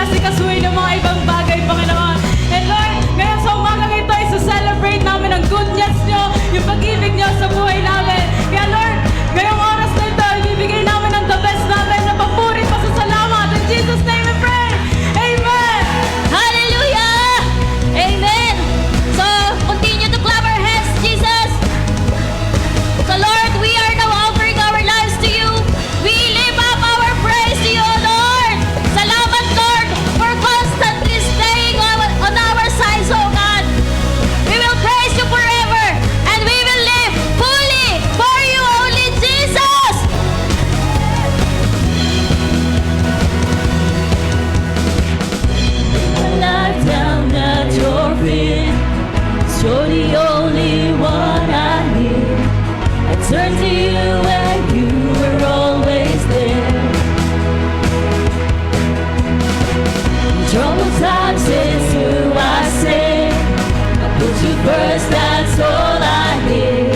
asikasuhin ng mga ibang bagay, Panginoon. And Lord, ngayon sa umagang ito ay celebrate namin ang goodness nyo, yung pag-ibig nyo sa buhay namin. Kaya Lord, ngayong oras na ito, ibibigay namin ang the best namin na papuri pa sa salamat. In Jesus' name we pray. Amen! Hallelujah! Amen! So, continue to clap our hands, Jesus. So, Lord, we are now offering our lives to you. We lift up our praise to you, Lord. Salamat, Lord, for constantly staying on our side, oh God. We will praise you forever, and we will live fully for you only, Jesus. Life down at your feet, you're the only one I need. I turn to you and you were always there. In troubled times it's who I say. I put you first, that's all I need.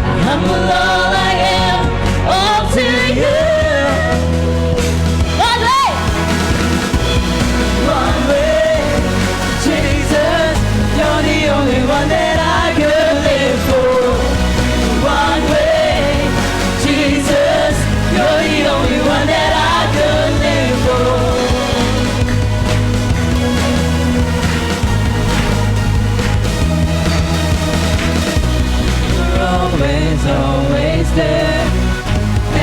I humble all I am, all to you. One way! One way, Jesus, you're the only one that I could live for. One way, Jesus, you're the only one that I could live for. You're always, always there,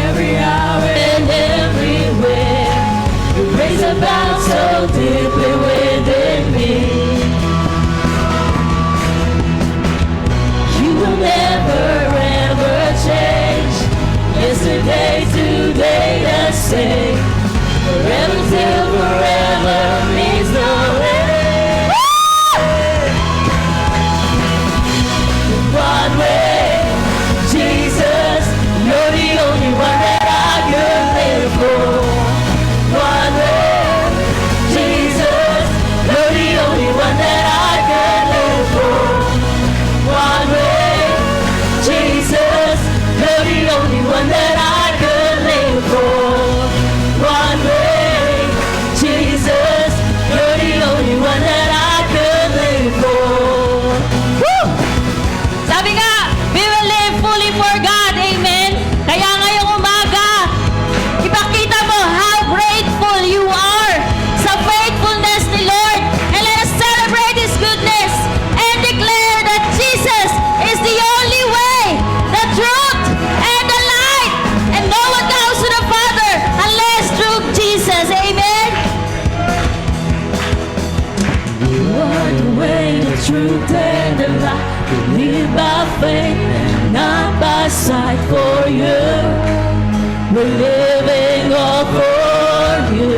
every hour and everywhere. Your grace abounds so deeply within me. You will never ever change. Yesterday, today, the same. Forever till forever means no end. One way, Jesus, you're the only one that I could live for. One way, Jesus, you're the only one that I could live for. One way, Jesus, you're the only one that I could live for. One way, Jesus, you're the only one that I could live for. Woo! Sabi nga, we will live fully for God. Amen? Kaya ngayong umaga, ipakita mo how grateful you are sa faithfulness ni Lord. And let us celebrate His goodness and declare that Jesus is the only way, the truth, and the light. And no one comes to the Father unless through Jesus. Amen? You are the way, the truth, and the light. We live by faith and not by sight. For you, we're living all for you.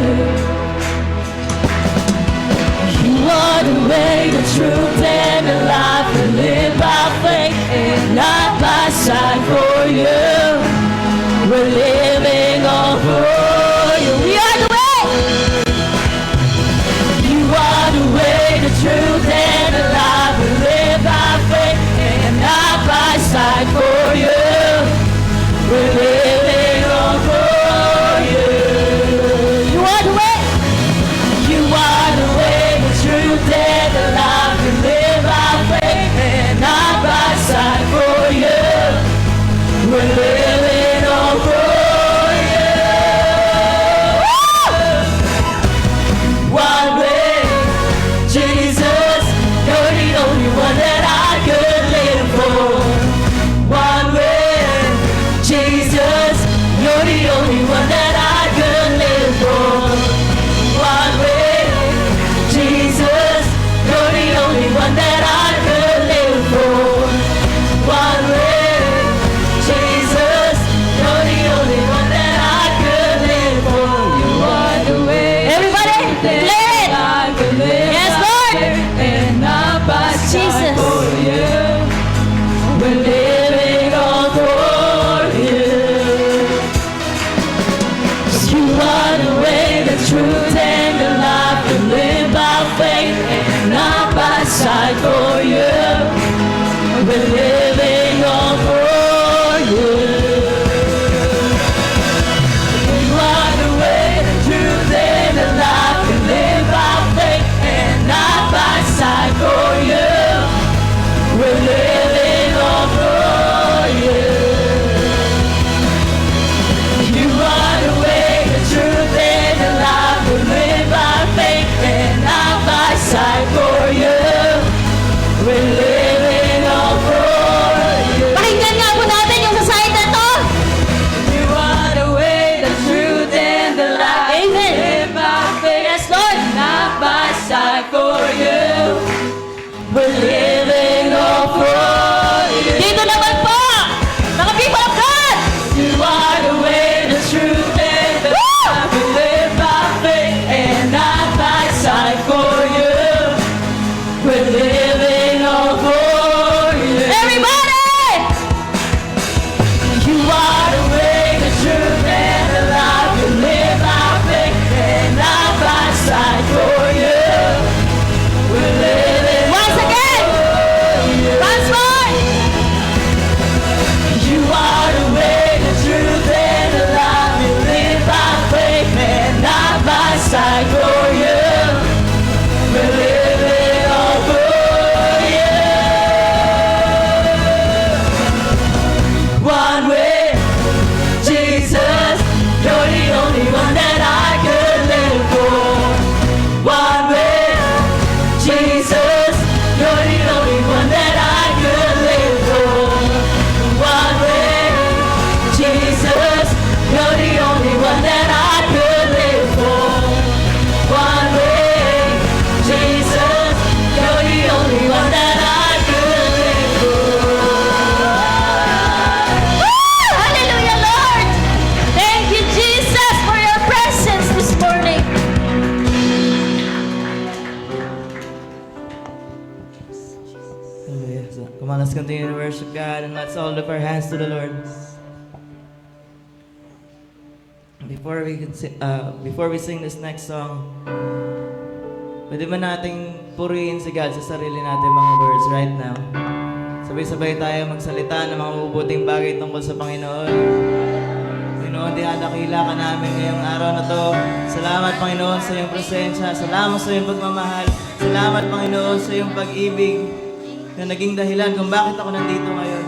You are the way, the truth, and the life. We live by faith and not by sight. For you, we're living all for you. We are the way. You are the way, the truth, and the life. We live by faith and not by sight. For you, we're living all for you. You are the way. You are the way, the truth, and the life. We live by faith and not by sight. For you, we're living all for you. One way, Jesus, you're the only one that I could live for. One way, Jesus, you're the only one that I could live for. One way, Jesus, you're the only one that I could live for. One way, Jesus, you're the only one that I could live for. You are the way. Everybody, declare it. I could live Yes, by Lord. faith and not by sight. Jesus. For you, we're living all for you. You are the way, the truth, and the life. We live by faith and not by sight. For you, we're living all for you. You are the way, the truth, and the life. We live let's continue to worship God and let's all lift our hands to the Lord. Before we sing this next song, pwede ba nating purihin si God sa sarili natin mga words right now? Sabay-sabay tayo magsalita ng mga mabubuting bagay tungkol sa Panginoon. Panginoon, dinadakila ka namin ngayong araw na to. Salamat, Panginoon, sa iyong presensya. Salamat sa iyong pagmamahal. Salamat, Panginoon, sa iyong pag-ibig na naging dahilan kung bakit ako nandito ngayon.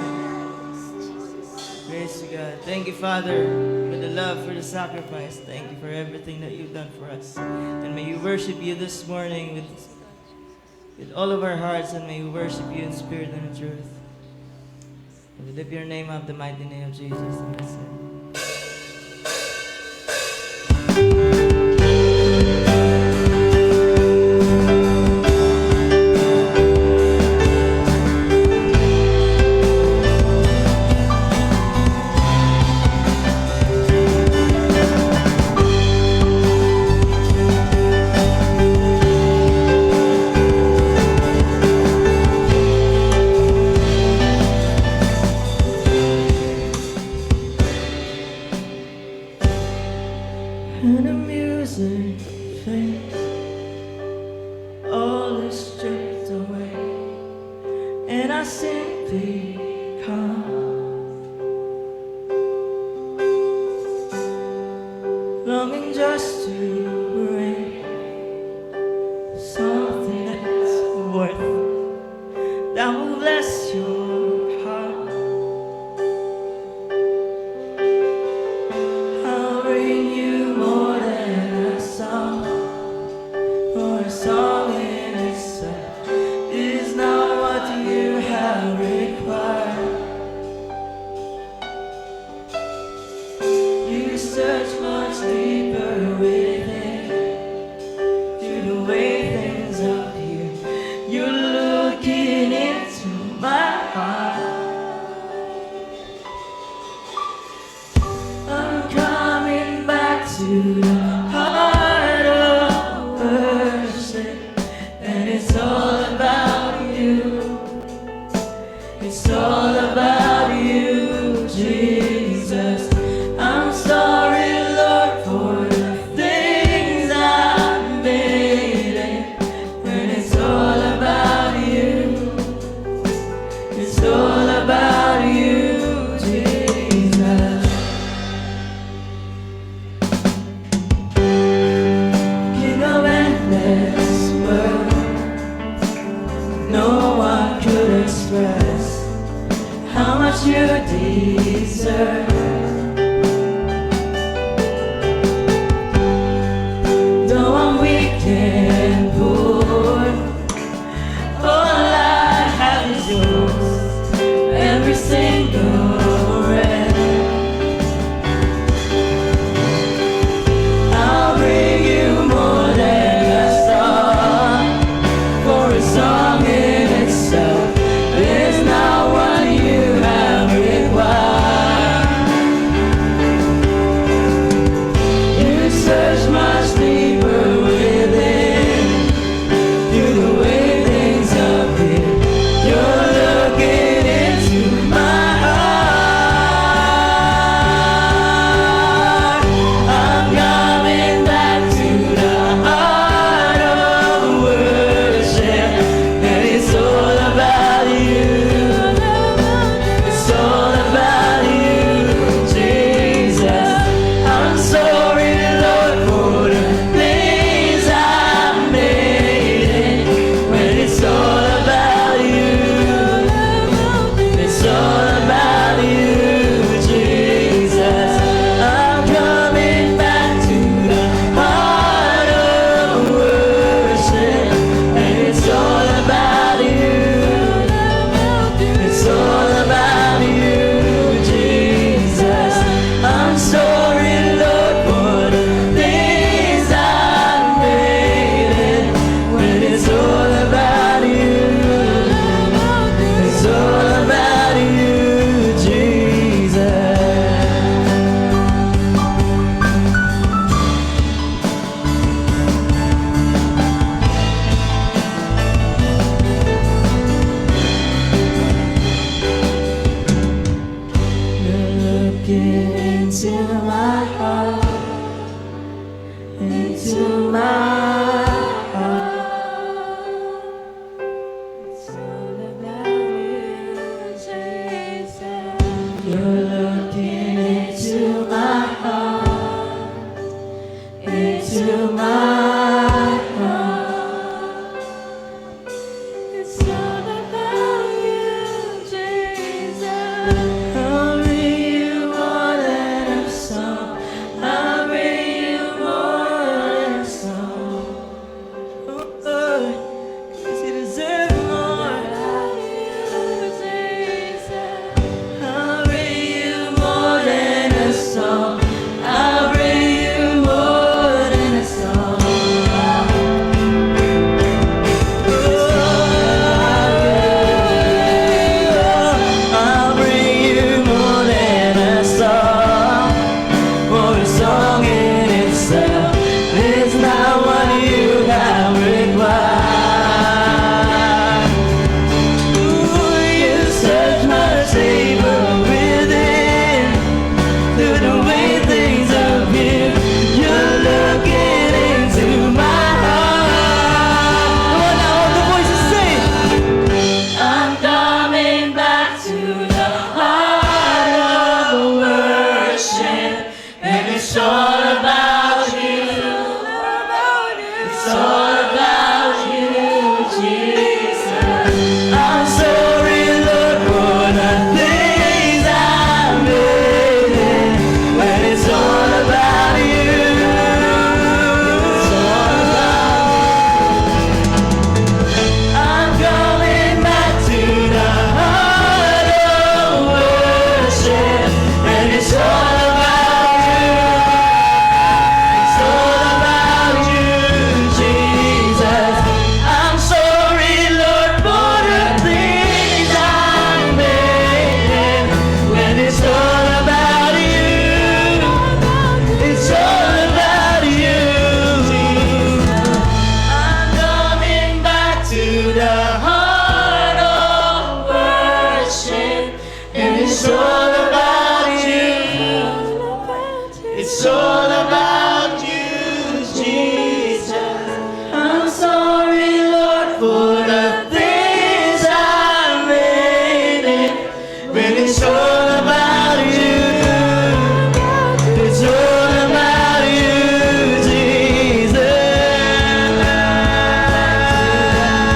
Praise to God. Thank you, Father, for the love, for the sacrifice. Thank you for everything that you've done for us. And may you worship you this morning with all of our hearts, and may we worship you in spirit and in truth. And we lift your name up, the mighty name of Jesus. And we say, and the music fades, all is stripped away, and I simply come, longing just to bring something that's worth, that will bless your heart. I'll bring you more than a song, or a song in itself is not what you have required. You search much deeper within, through the way things appear. You're looking into my heart. I'm coming back to the heart of worship, and it's all about you. It's all about you, Jesus. I'm sorry, Lord, for the things I've made it, and it's all about you. It's all about you, Jesus. King of endless world, no one could express how much you deserve. Though I'm weak and poor, all I have is yours, every single breath. I'll bring you more than a song, for a song in itself is not what you have required. into my heart. It's all about you, Jesus. You're looking into my heart, into my heart. It's all about you, Jesus. I'll bring you more than a song. I'll bring you more than a song. Oh, 'cause you deserve more. I'll bring you more than a song. I'll bring you more than a song. I'll bring you more than a song, for a song in itself is not what you have required. Ooh, you search my table within, through the way things appear. You're looking into my heart. Come on now, all the voices sing. I'm coming back to the heart of worship, and it's all about you. It's all about you, Jesus. I'm sorry, Lord, for the things I've made, when it's all about you. It's all about I'm coming back to the heart of worship, and it's all about you. It's all about you, Jesus. I'm sorry, Lord, for the things I've made, when it's all about you. It's all about you. I'm coming back to the heart of worship, and it's all about you. It's all about you, Jesus. I'm sorry, Lord, for the things I've made, when it's all about you. It's all about you, Jesus.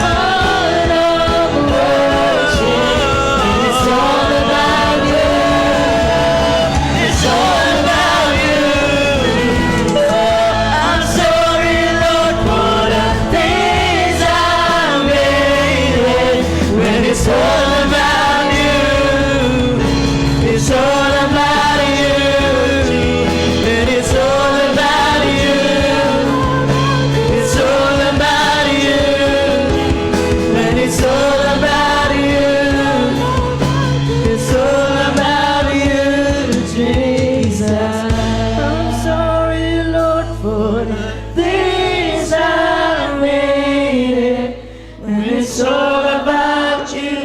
Heart of worship, and it's all about you. It's all about you. I'm sorry, Lord, for the things I've made, when it's all about you. It's all about you. And it's all about you. It's all about you. And it's all about you. It's all about you, Jesus. I'm sorry, Lord, for the things I made, when it's all about you.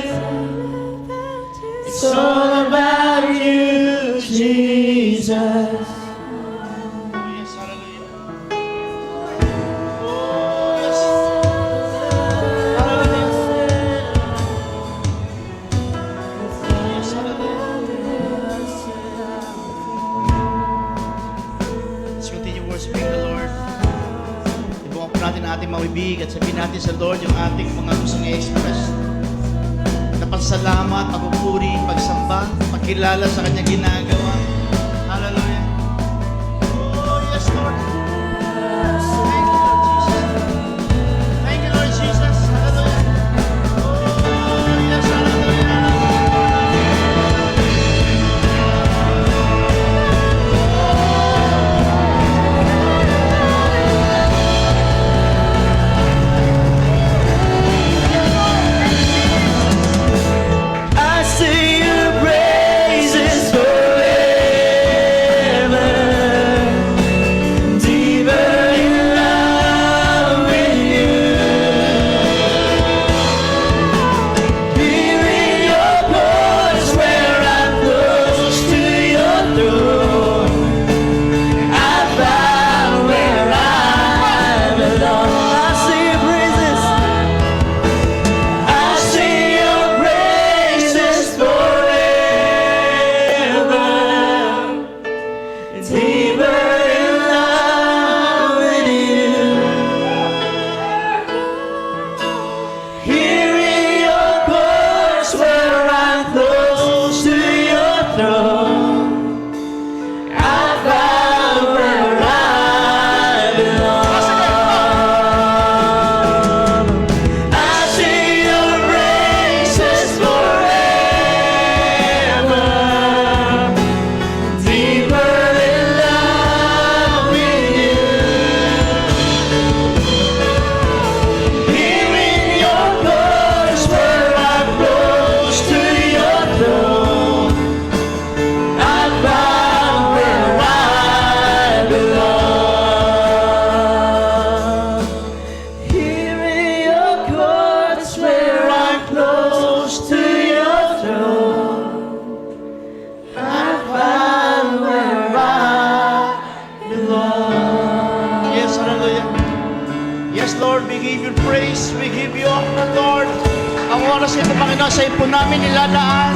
It's all about you, Jesus. Yes, hallelujah. Oh, yes. Yes, hallelujah. Let's continue worshiping the Lord. Ibukan po natin ang ating mga bibig at sabihin natin sa Lord yung ating mga gustong i-express na pasalamat, pagpupuri, pagsamba, pagkilala sa kanyang ginagawa. Hallelujah. Oh, yes, Lord. Thank you, Lord Jesus. Hallelujah. Oh, yes, hallelujah. I sing your praises forever. Yes, Lord, we give you praise, we give you honor, Lord. Ang oras ito, Panginoon, sa po namin nilalaan.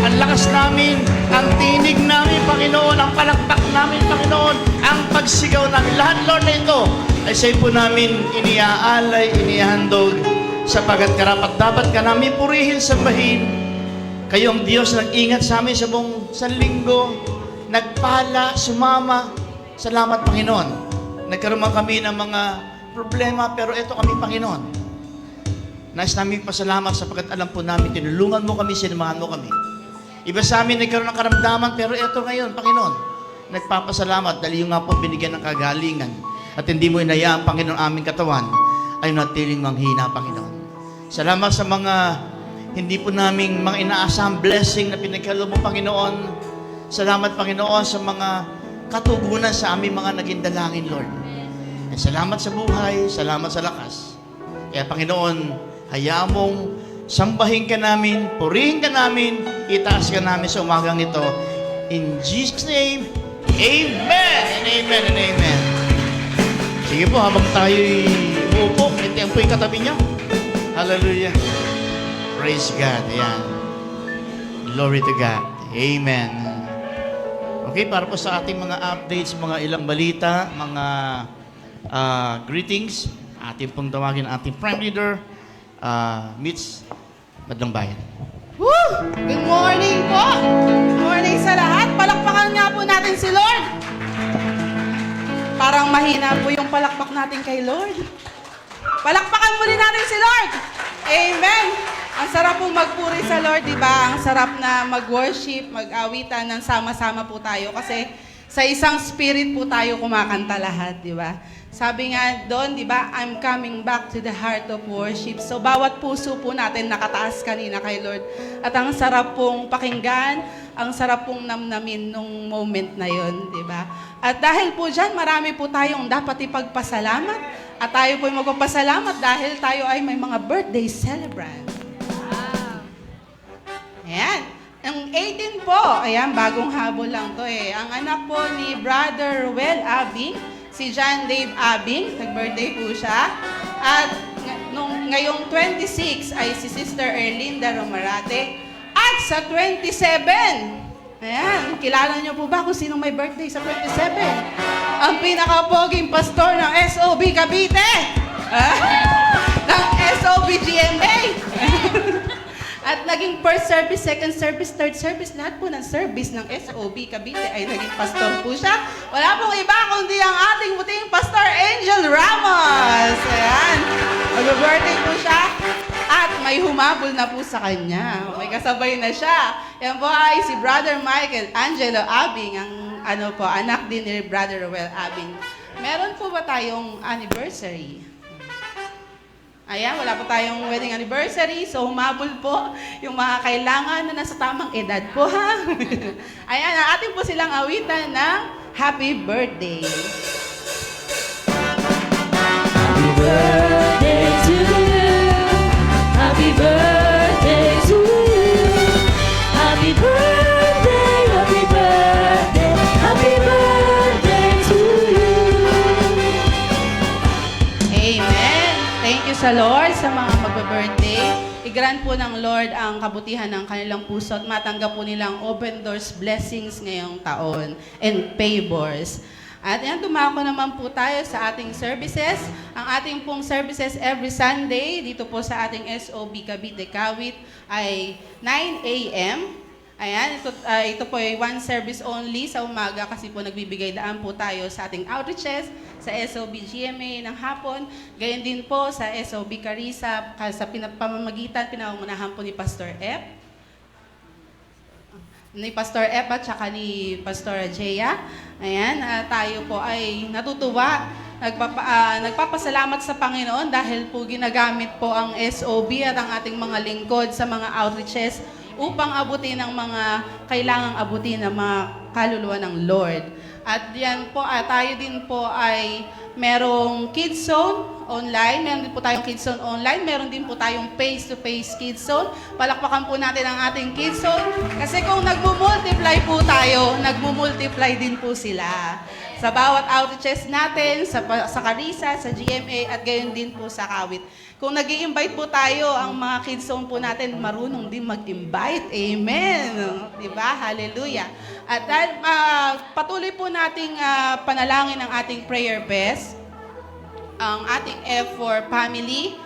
Ang lakas namin, ang tinig namin, Panginoon, ang palakpak namin, Panginoon, ang pagsigaw namin. Lahat, Lord, na ito ay sa po namin iniaalay, inihandog, sapagat karapat dapat ka namin purihin, sambahin. Kayo ang Diyos nag-ingat sa amin sa buong sanlinggo, nagpala, sumama. Salamat, Panginoon. Nagkaroon man kami ng mga problema, pero ito kami, Panginoon. Nais namin pasalamat sapagkat alam po namin, tinulungan mo kami, sinamahan mo kami. Iba sa amin nagkaroon ng karamdaman, pero ito ngayon, Panginoon, nagpapasalamat dahil yung nga po binigyan ng kagalingan at hindi mo inayaan, Panginoon, aming katawan ay natiling manghina, Panginoon. Salamat sa mga hindi po naming mga inaasahang blessing na pinagkalo mo, Panginoon. Salamat, Panginoon, sa mga katugunan sa aming mga naging dalangin, Lord. At salamat sa buhay, salamat sa lakas. Kaya, Panginoon, hayaan mong sambahin ka namin, purihin ka namin, itaas ka namin sa umagang ito. In Jesus' name, amen and amen and amen. Sige po, habang tayo'y uupo, itiyan po yung katabi niyo. Hallelujah. Praise God. Ayan. Glory to God. Amen. Okay, para po sa ating mga updates, mga ilang balita, mga greetings, ating pong tawagin ating Prime Leader, Mitch Madlang Bayan. Woo! Good morning po! Good morning sa lahat. Palakpakan nga po natin si Lord. Parang mahina po yung palakpak natin kay Lord. Palakpakan muli natin si Lord. Amen! Ang sarap pong magpuri sa Lord, di ba? Ang sarap na mag-worship, mag-awitan, ng sama-sama po tayo. Kasi sa isang spirit po tayo kumakanta lahat, di ba? Sabi nga doon, di ba, I'm coming back to the heart of worship. So, bawat puso po natin nakataas kanina kay Lord. At ang sarap pong pakinggan, ang sarap pong namnamin nung moment na yon, di ba? At dahil po dyan, marami po tayong dapat ipagpasalamat. At tayo po'y magpapasalamat dahil tayo ay may mga birthday celebrant. Ayan. Ang 18 po, ayan, bagong habol lang to eh. Ang anak po ni Brother Well Abing, si John Dave Abing, nag-birthday po siya. At ngayong 26 ay si Sister Erlinda Romarate. At sa 27, ayan, kilala niyo po ba kung sinong may birthday sa 27? Ang pinakapoging pastor ng SOB Cavite! Ng SOB GMA! At naging first service, second service, third service, lahat po ng service ng SOB Cavite ay naging pastor po siya. Wala pong iba kundi ang ating puting Pastor Angel Ramos. Ayan. Mag-birthday po siya. At may humabol na po sa kanya. May kasabay na siya. Yan po ay si Brother Michael Angelo Abing, ang anak din ni Brother Roel Abing. Meron po ba tayong anniversary? Ayan, wala po tayong wedding anniversary, so humabol po yung mga kailangan na nasa tamang edad po, ha? Ayan, atin po silang awitan ng Happy Birthday. Happy birthday to you. Happy birthday to you. Happy birthday, happy birthday, happy birthday to you. Amen. Thank you sa Lord sa mga magbe-birthday. I-grant po ng Lord ang kabutihan ng kanilang puso at matanggap po nilang open doors blessings ngayong taon and favors. At yan, dumako naman po tayo sa ating services. Ang ating pong services every Sunday dito po sa ating SOB Cavite Kawit ay 9 a.m. Ayan, ito po ay one service only sa umaga kasi po nagbibigay daan po tayo sa ating outreaches sa SOB GMA ng hapon. Gayon din po sa SOB Carissa sa pamamagitan, pinangunahan po ni Pastor F. At saka ni Pastor Jaya. Ayan, tayo po ay natutuwa. Nagpapasalamat sa Panginoon dahil po ginagamit po ang SOB at ang ating mga lingkod sa mga outreaches upang abutin ang mga kailangang abutin ng mga kaluluwa ng Lord. At yan po, tayo din po ay merong Kids Zone online. Meron din po tayong Kids Zone online. Meron din po tayong face-to-face Kids Zone. Palakpakan po natin ang ating Kids Zone. Kasi kung nagmumultiply po tayo, nagmumultiply din po sila. sa bawat outreaches natin, sa Carissa, sa GMA, at gayon din po sa Kawit. Kung nag invite po tayo, ang mga kids zone po natin marunong din mag-invite. Amen! Diba? Hallelujah! At dahil patuloy po nating panalangin ang ating prayer best, ang ating F for family,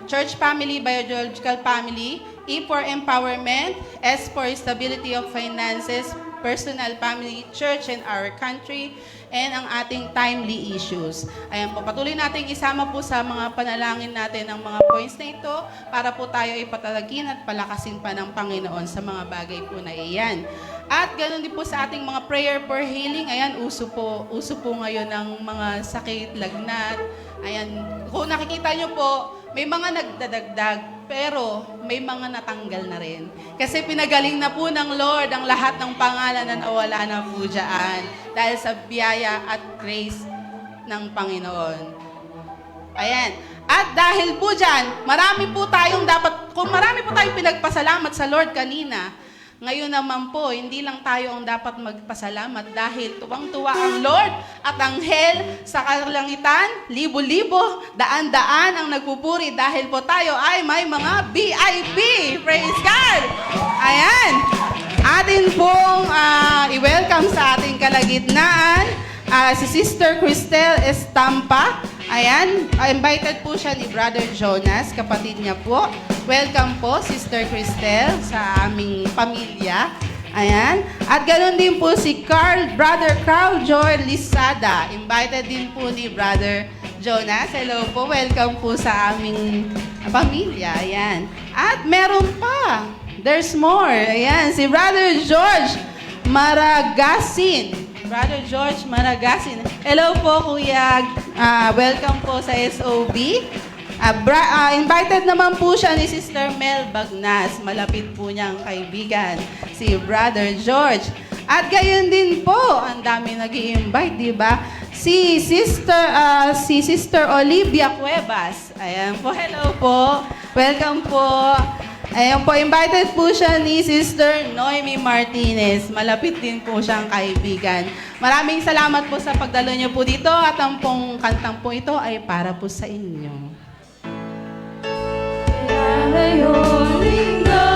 church family, biological family, E for empowerment, S for stability of finances, personal, family, church, and our country, and ang ating timely issues. Ayan po, patuloy nating isama po sa mga panalangin natin ang mga points na ito para po tayo ay patalagin at palakasin pa ng Panginoon sa mga bagay po na iyan. At ganoon din po sa ating mga prayer for healing. Ayan, uso po ngayon ng mga sakit, lagnat. Ayan, kung nakikita nyo po, may mga nagdadagdag, pero may mga natanggal na rin. Kasi pinagaling na po ng Lord ang lahat ng pangalan na nawala na po dyan dahil sa biyaya at grace ng Panginoon. Ayan. At dahil po dyan, kung marami po tayong pinagpasalamat sa Lord kanina, ngayon naman po, hindi lang tayo ang dapat magpasalamat dahil tuwang-tuwa ang Lord at anghel sa kalangitan, libo-libo, daan-daan ang nagpupuri dahil po tayo ay may mga VIP. Praise God! Ayan! Atin pong i-welcome sa ating kalagitnaan si Sister Cristel Estampa. Ayan, invited po siya ni Brother Jonas, kapatid niya po. Welcome po, Sister Cristel, sa aming pamilya. Ayan. At ganoon din po si Brother Carl Joy Lisada. Invited din po ni Brother Jonas. Hello po, welcome po sa aming pamilya. Ayan. At meron pa. There's more. Ayan, si Brother George Maragasin. Brother George Maragasin. Hello po, Kuya. Welcome po sa SOB. Invited naman po siya ni Sister Mel Bagnas. Malapit po niyang kaibigan, si Brother George. At gayon din po, ang dami nag-i-invite, di ba? Si Sister Olivia Cuevas. Ayan po, hello po. Welcome po. Ayan po, invited po siya ni Sister Noemi Martinez. Malapit din po siyang kaibigan. Maraming salamat po sa pagdalo niyo po dito at ang pong kantang po ito ay para po sa inyo. Ngayong linggo,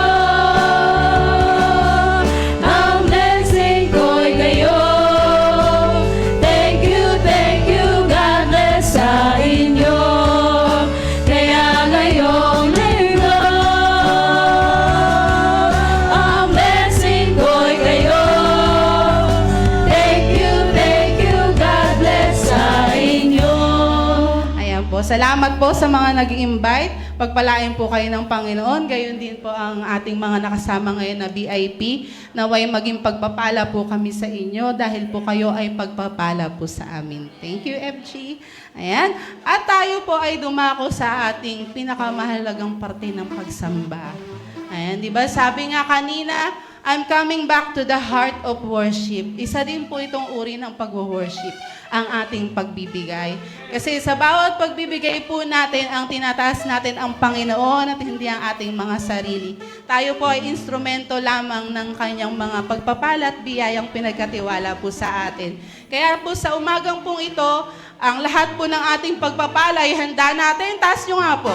ang blessing ko'y kayo. Thank you, God bless sa inyo. Kaya ngayong linggo, ang blessing ko'y kayo. Thank you, God bless sa inyo. Ayan po, salamat po sa mga nag-invite. Pagpalain po kayo ng Panginoon. Gayon din po ang ating mga nakasama ngayon na VIP. Naway maging pagpapala po kami sa inyo dahil po kayo ay pagpapala po sa amin. Thank you, FG. Ayan. At tayo po ay dumako sa ating pinakamahalagang parte ng pagsamba. Ayan, di ba? Sabi nga kanina, I'm coming back to the heart of worship. Isa din po itong uri ng pag-worship, ang ating pagbibigay. Kasi sa bawat pagbibigay po natin, ang tinataas natin ang Panginoon at hindi ang ating mga sarili. Tayo po ay instrumento lamang ng kanyang mga pagpapala at biyayang pinagkatiwala po sa atin. Kaya po sa umagang pong ito, ang lahat po ng ating pagpapala ay handa natin. Taas nyo nga po.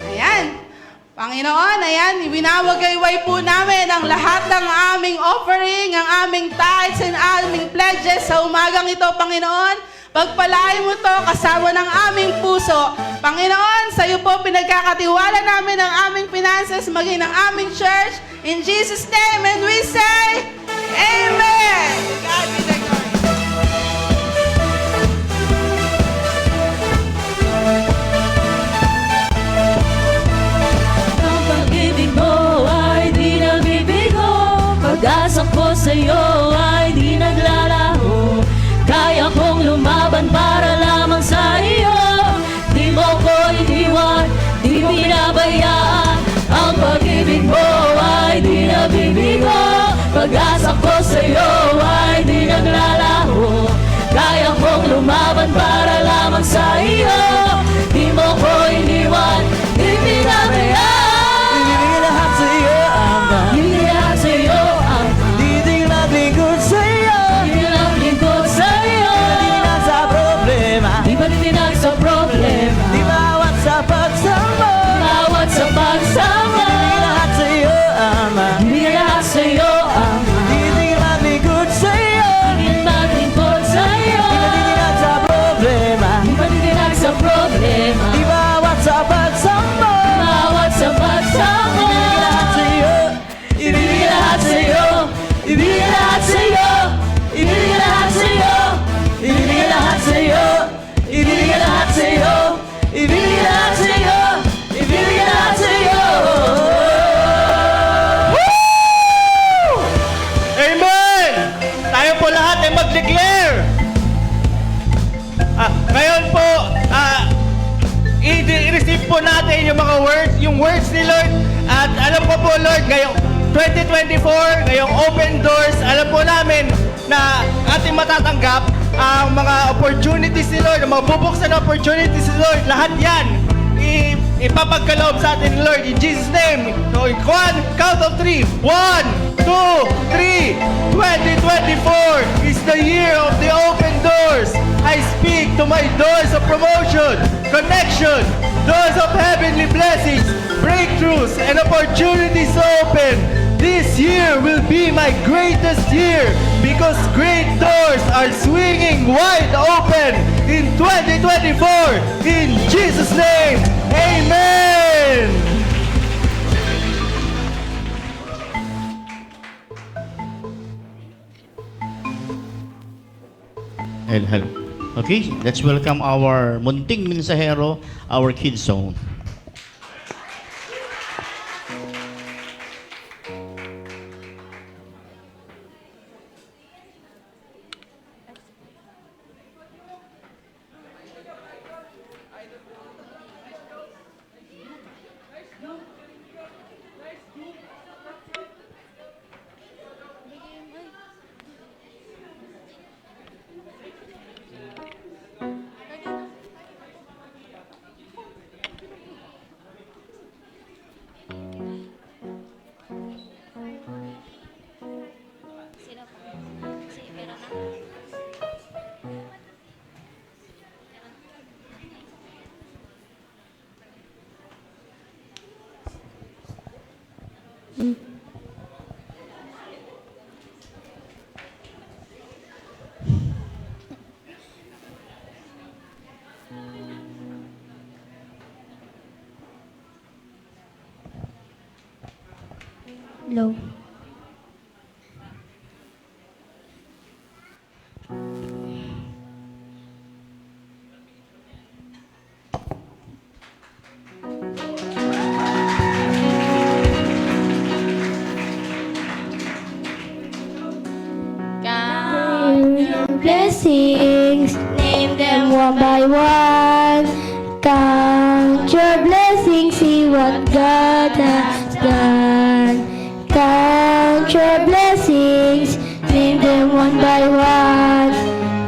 Ayan. Panginoon, ayan, ibinawagayway po namin ang lahat ng aming offering, ang aming tithes and aming pledges sa umagang ito, Panginoon. Pagpalain mo to kasama ng aming puso. Panginoon, sa iyo po pinagkakatiwala namin ang aming finances, maging ang aming church. In Jesus' name, and we say, Amen! God be the glory. Pag-asa ko sa'yo ay di naglalaho. Kaya kong lumaban para lamang sa iyo. Di mo ko iniwan, di pinabayaan. Ang pag-ibig mo ay di nabibigo. Pag-asa ko sa'yo ay di naglalaho. Kaya kong lumaban para lamang sa iyo. Di mo ko iniwan, di pinabayaan. Ibigay lahat sa'yo, Ama. Ibigay lahat sa'yo, Ama. Titig naglingkod sa'yo. po natin yung mga words, yung words ni Lord. At alam ko po, Lord, ngayong 2024, ngayong open doors, alam po namin na ating matatanggap ang mga opportunities ni Lord, ang mga bubuksan na opportunities ni Lord. Lahat yan, ipapagkaloob sa atin, Lord, in Jesus' name. So, in one, count of 3. 1, 2, 3. 2024 is the year of the open doors. I speak to my doors of promotion, connection, doors of heavenly blessings, breakthroughs, and opportunities open. This year will be my greatest year because great doors are swinging wide open in 2024. In Jesus' name, amen! Hello. Okay, let's welcome our munting mensahero, our Kids Zone. Hello. Blessings, name them one by one. Count your blessings, see what God has done. Count your blessings, name them one by one.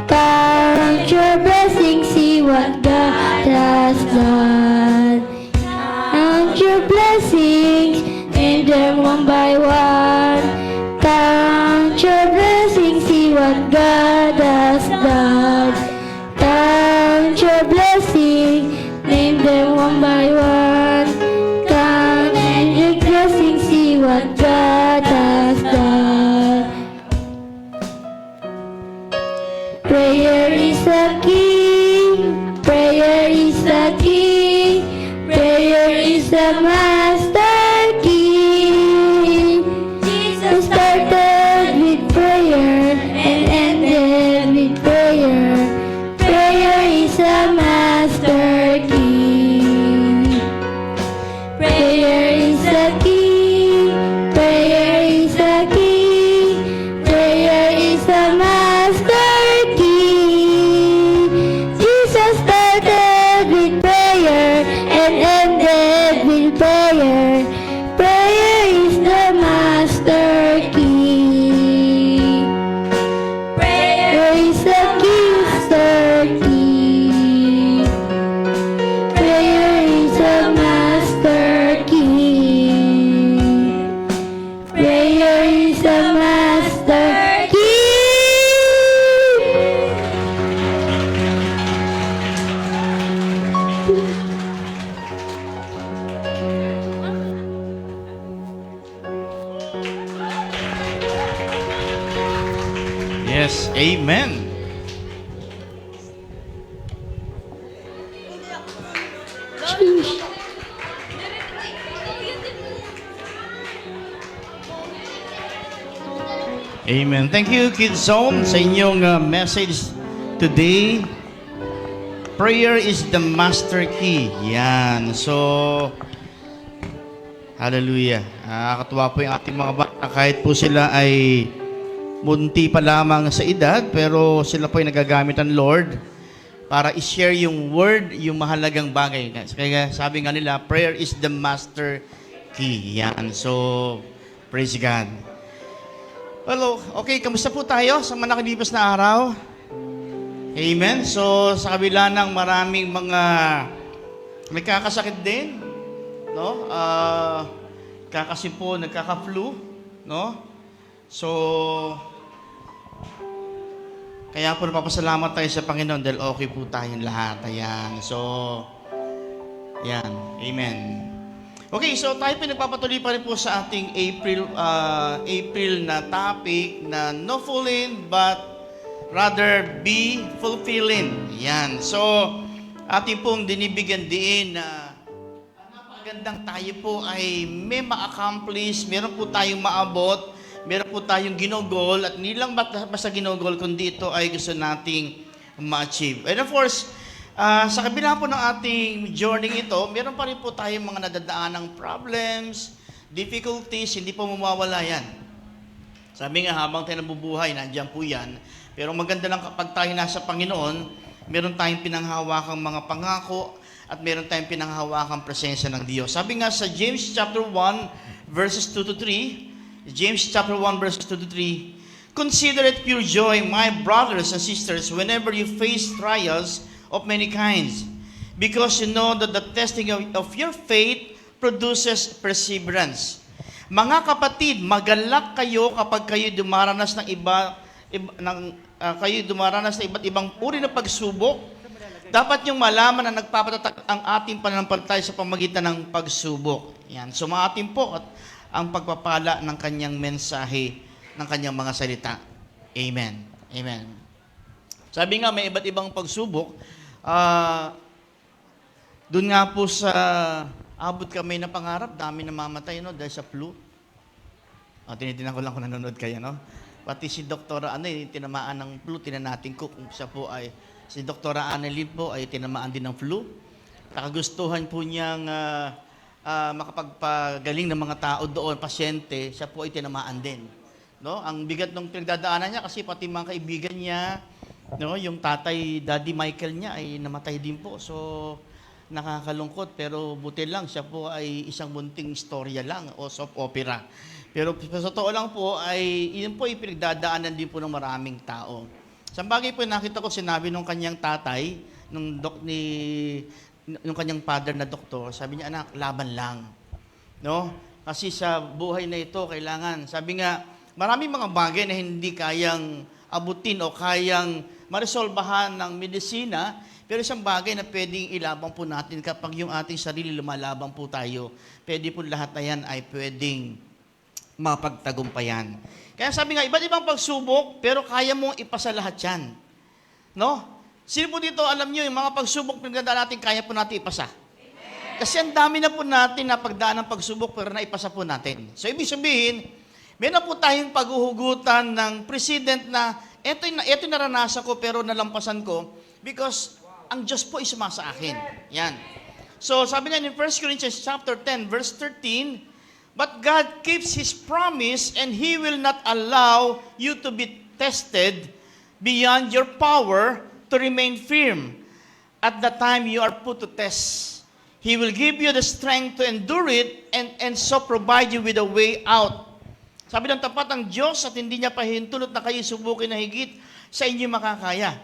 Count your blessings, see what God has done. Count your blessings, name them one by one. Count your blessings, see what God has done. Count your blessings, name them one by one. Count your blessings, see what God has done. Prayer is the key. Prayer is the key. Prayer is the master key. Jesus started with prayer and ended with prayer. Prayer is a master key. Prayer is the key. Prayer is the key. Prayer is the master key. Jesus started with prayer and ended with prayer. Prayer is the master key. Prayer is the master key. Prayer is the master key. Prayer is the master key. Yes, amen. Amen. Thank you, Kids Zone, sa inyong message today. Prayer is the master key. Yan. So, hallelujah. Nakakatuwa po yung ating mga bata. Kahit po sila ay munti pa lamang sa edad, pero sila po ay nagagamit ng Lord para i-share yung word, yung mahalagang bagay. Kaya sabi nga nila, prayer is the master key. Yan. So, praise God. Well, okay, kamusta po tayo sa mga nakalipas na araw? Amen. So, sa kabila ng maraming mga nagkakasakit din, no? Kakasipo, nagkaka-flu, no? So, kaya po napapasalamat tayo sa Panginoon dahil okay po tayong lahat. Ayan. So, yan. Amen. Okay, so tayo pinagpapatuloy pa rin po sa ating April na topic na no fooling but rather be fulfilling. Yan. So, ating pong dinibigyan din na napakagandang tayo po ay may ma-accomplish, meron po tayong maabot, meron po tayong ginogol at hindi lang basta ginogol kundi ito ay gusto nating ma-achieve. And of course, sa kabila po ng ating journey ito, meron pa rin po tayong mga nadadaanang problems, difficulties, hindi po mawawala yan. Sabi nga, habang tayo nabubuhay, nandiyan po yan. Pero maganda lang kapag tayo nasa Panginoon, meron tayong pinanghawakang mga pangako at meron tayong pinanghawakang presensya ng Diyos. Sabi nga sa James chapter 1, verses 2 to 3, James chapter 1 verse 2 to 3, consider it pure joy, my brothers and sisters, whenever you face trials of many kinds, because you know that the testing of your faith produces perseverance. Mga kapatid, magalak kayo kapag kayo dumaranas ng iba't ibang uri ng pagsubok. Dapat yung malaman na nagpapatatag ang ating pananampalataya sa pamagitan ng pagsubok. Yan. Sumatin po at ang pagpapala ng kanyang mensahe, ng kanyang mga salita. Amen. Amen. Sabi nga, may iba't ibang pagsubok. Doon nga po sa abot kami na pangarap, dami namamatay, no, dahil sa flu. Tinitinan ko lang kung nanonood kayo, no? Pati si Dr. Tinamaan ng flu, tinanatin ko kung siya po ay, si Dr. Annalyn po ay tinamaan din ng flu. Nakagustuhan po niyang makapagpagaling ng mga tao doon, pasyente, siya po ay tinamaan din. No? Ang bigat ng pinagdadaanan niya kasi pati mga kaibigan niya, no, yung tatay, Daddy Michael niya ay namatay din po. So, nakakalungkot pero buti lang siya po ay isang munting istorya lang o soap opera. Pero sa totoo lang po ay yun po ay pinagdadaanan din po ng maraming tao. Sa bagay po nakita ko sinabi nung kanyang tatay, yung kanyang father na doktor, sabi niya, anak, laban lang. No? Kasi sa buhay na ito, kailangan, sabi nga, maraming mga bagay na hindi kayang abutin o kayang maresolbahan ng medisina, pero isang bagay na pwedeng ilaban po natin kapag yung ating sarili lumalaban po tayo, pwede po lahat na yan ay pwedeng mapagtagumpayan. Kaya sabi nga, iba't ibang pagsubok, pero kaya mong ipasa lahat yan. No? Sino po dito, alam nyo, yung mga pagsubok pinagdadaan natin, kaya po natin ipasa. Kasi ang dami na po natin na pagdaan ng pagsubok, pero naipasa po natin. So, ibig sabihin, meron po tayong paghuhugutan ng president na, ito naranasan ko, pero nalampasan ko, because ang Diyos po ay sumasa akin. Yan. So, sabi nga in 1 Corinthians chapter 10, verse 13, but God keeps His promise, and He will not allow you to be tested beyond your power, to remain firm at the time you are put to test. He will give you the strength to endure it and so provide you with a way out. Sabi ng tapat ng Diyos at hindi niya pahintulot na kayo subukin na higit sa inyo makakaya.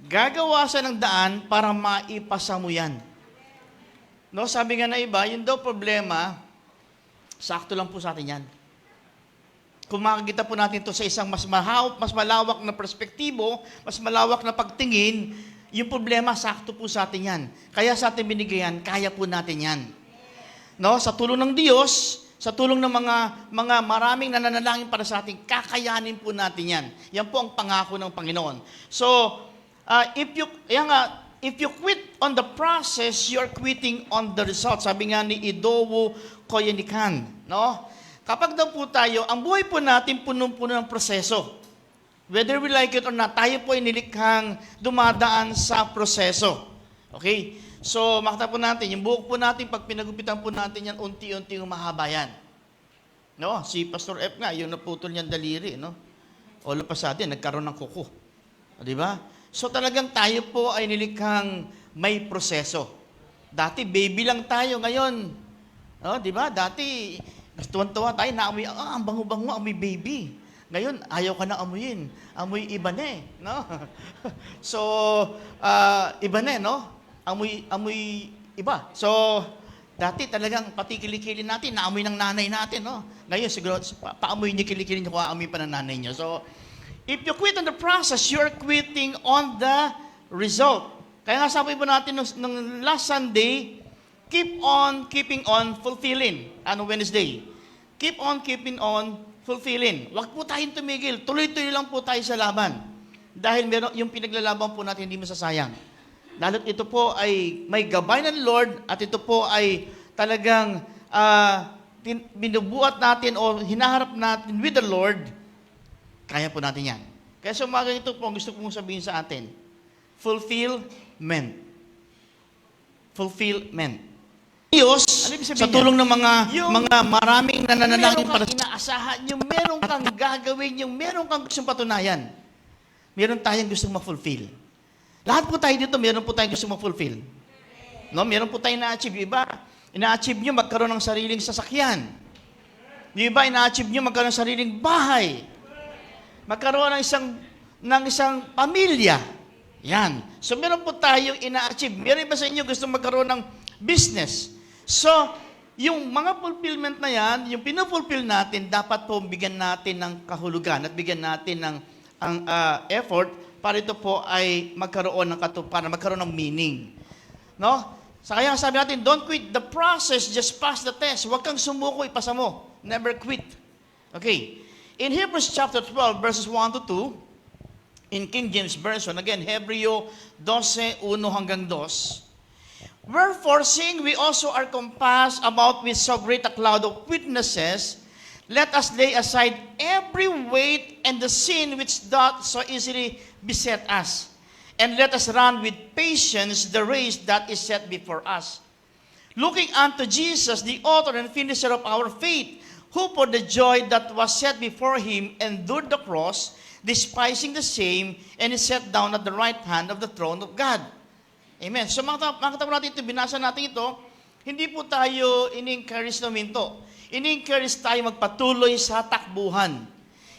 Gagawa siya ng daan para maipasa mo yan. No, sabi nga na iba, yun daw problema, sakto lang po sa atin yan. Kung makikita po natin ito sa isang mas malawak na perspektibo, mas malawak na pagtingin, yung problema, sakto po sa atin yan. Kaya sa atin binigayan, kaya po natin yan. No? Sa tulong ng Diyos, sa tulong ng mga maraming nananalangin para sa atin, kakayanin po natin yan. Yan po ang pangako ng Panginoon. So, if you quit on the process, you're quitting on the result. Sabi nga ni Idowu Koyenikan, no? Kapag daw po tayo, ang buhay po natin punong-puno ng proseso. Whether we like it or not, tayo po ay nilikhang dumadaan sa proseso. Okay? So, makita po natin, yung buhok po natin, pag pinagupitan po natin yan, unti-unti mahaba yan. No? Si Pastor F nga, yung naputol niyang daliri, no? All of a sudden, nagkaroon ng kuko. O, di ba? So talagang tayo po ay nilikhang may proseso. Dati baby lang tayo, ngayon, di ba? Dati, tuwan-tuwa tayo, naamoy, ang bango-bango, amoy baby. Ngayon, ayaw ka na amuyin. Amoy iba na eh, no? So, iba na eh, no? Amoy iba. So, dati talagang pati kilikili natin, naamoy ng nanay natin, no? Ngayon, siguro, paamoy niyo kilikili niyo kung aamoy pa ng nanay niyo. So, if you quit on the process, you're quitting on the result. Kaya nga sabi po natin nung last Sunday, keep on keeping on fulfilling. Ano Wednesday? Keep on keeping on fulfilling. Huwag po tayong tumigil. Tuloy-tuloy lang po tayo sa laban. Dahil meron, yung pinaglalaban po natin hindi masasayang. Lalo't ito po ay may gabay ng Lord at ito po ay talagang binubuhat natin o hinaharap natin with the Lord. Kaya po natin yan. Kaya sa umaga ito po, gusto kong sabihin sa atin, fulfillment. Fulfillment. Diyos, sa tulong ng mga maraming nananalangin para inaasahan, yung meron kang gagawin, yung meron kang gustong patunayan, meron tayong gustong ma-fulfill. Lahat po tayo dito, meron po tayong gustong ma-fulfill. No? Meron po tayong na-achieve. Yung iba, ina-achieve nyo magkaroon ng sariling sasakyan. Yung iba, ina-achieve nyo magkaroon ng sariling bahay. Magkaroon ng isang pamilya. Yan. So, meron po tayong ina-achieve. Meron ba sa inyo gusto magkaroon ng business? So, yung mga fulfillment na yan, yung pinufulfill natin, dapat po bigyan natin ng kahulugan at bigyan natin ng effort para ito po ay magkaroon ng para magkaroon ng meaning. No? So, kaya sabi natin, don't quit the process, just pass the test. Huwag kang sumuko, ipasa mo. Never quit. Okay. In Hebrews chapter 12, verses 1 to 2, in King James Version, again, Hebreo 12, 1 hanggang 2, wherefore, seeing we also are compassed about with so great a cloud of witnesses, let us lay aside every weight and the sin which doth so easily beset us, and let us run with patience the race that is set before us, looking unto Jesus, the author and finisher of our faith, who for the joy that was set before him endured the cross, despising the same, and is set down at the right hand of the throne of God. Amen. So makita po natin ito, binasa natin ito, hindi po tayo in-encourage na minto. In-encourage tayo magpatuloy sa takbuhan.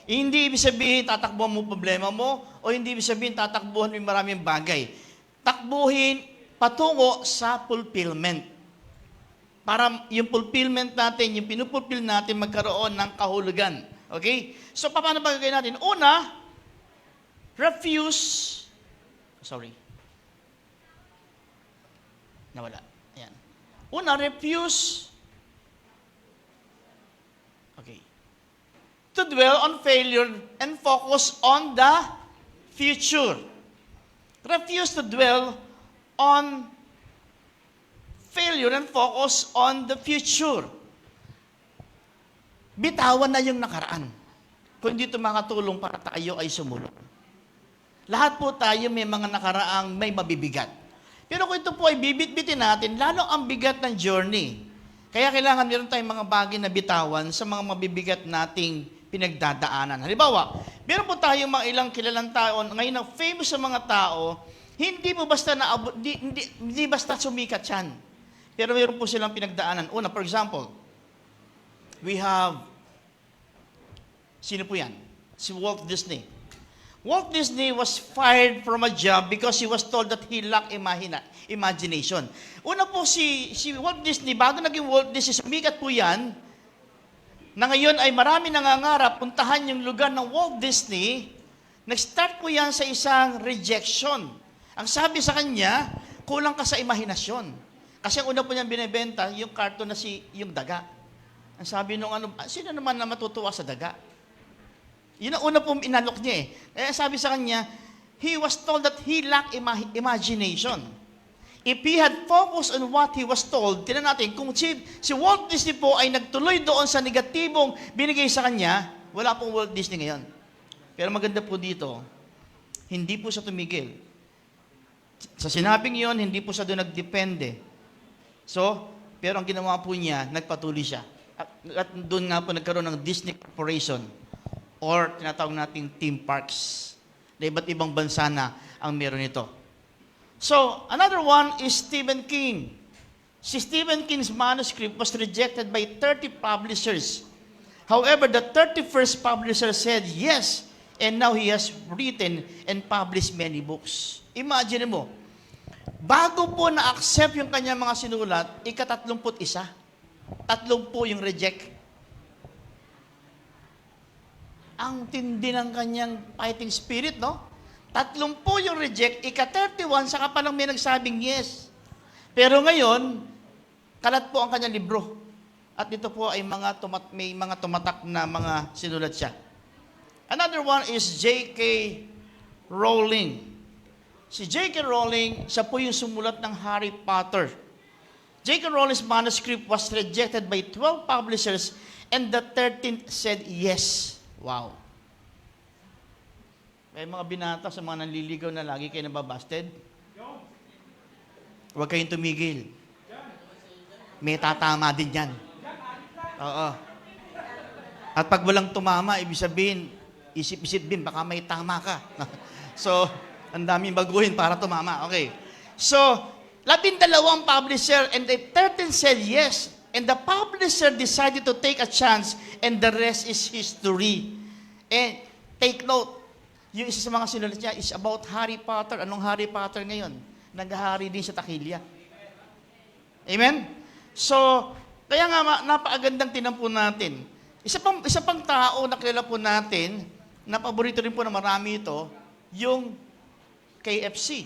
Hindi ibig sabihin tatakbuhan mo problema mo, o hindi ibig sabihin tatakbuhan mo yung maraming bagay. Takbuhin patungo sa fulfillment. Para yung fulfillment natin, yung pinupulfill natin, magkaroon ng kahulugan. Okay? So, paano ba gagawin natin? Una, nawala. Ayan. Una, refuse. Okay. To dwell on failure and focus on the future. Refuse to dwell on failure and focus on the future. Bitawan na yung nakaraan. Kung hindi ito makatulong para tayo ay sumunod. Lahat po tayo may mga nakaraang may mabibigat. Pero kung ito po ay bibit-bitin natin, lalo ang bigat ng journey. Kaya kailangan meron tayong mga bagay na bitawan sa mga mabibigat nating pinagdadaanan. Halimbawa, meron po tayong mga ilang kilalang tao, ngayon ang famous sa mga tao, hindi po basta hindi basta sumikat yan. Pero meron po silang pinagdaanan. Una, for example, we have, sino po yan? Si Walt Disney. Walt Disney was fired from a job because he was told that he lacked imagination. Una po si Walt Disney, bago naging Walt Disney, sumikat po yan, na ngayon ay marami nangangarap, puntahan yung lugar ng Walt Disney, nag-start po yan sa isang rejection. Ang sabi sa kanya, kulang ka sa imahinasyon. Kasi ang una po niyang binibenta, yung cartoon na yung daga. Ang sabi nung sino naman na matutuwa sa daga? Yun ang una po inalok niya eh. Sabi sa kanya, he was told that he lacked imagination. If he had focused on what he was told, tinan natin, kung si Walt Disney po ay nagtuloy doon sa negatibong binigay sa kanya, wala pong Walt Disney ngayon. Pero maganda po dito, hindi po siya tumigil. Sa sinabing yon, hindi po siya doon nagdepende. So, pero ang ginawa po niya, nagpatuloy siya. At doon nga po nagkaroon ng Disney Corporation or tinatawag nating theme parks. na iba't ibang bansa na ang meron ito. So, another one is Stephen King. Si Stephen King's manuscript was rejected by 30 publishers. However, the 31st publisher said yes, and now he has written and published many books. Imagine mo, bago po na-accept yung kanyang mga sinulat, ika-31. 30 yung reject. Ang tindi ng kanyang fighting spirit, no? 30 yung reject, ika-31, saka pa lang may nagsabing yes. Pero ngayon, kalat po ang kanyang libro. At dito po ay may mga tumatak na mga sinulat siya. Another one is J.K. Rowling. Si J.K. Rowling, siya po yung sumulat ng Harry Potter. J.K. Rowling's manuscript was rejected by 12 publishers and the 13th said yes. Wow. May mga binata sa mga nanliligaw na lagi kayo nababasted. Huwag kayong tumigil. May tatama din yan. Oo. At pag walang tumama, ibig sabihin, isip-isip din, baka may tama ka. So, ang daming baguhin para tumama. Okay. So, 12 publisher and the 13 said yes. And the publisher decided to take a chance and the rest is history. And take note, yung isa sa mga sinulat niya is about Harry Potter. Anong Harry Potter ngayon? Naghahari din sa takilya. Amen? So, kaya nga napakagandang tinampo natin. Isa pang tao na kilala po natin, na paborito rin po na marami ito, yung KFC.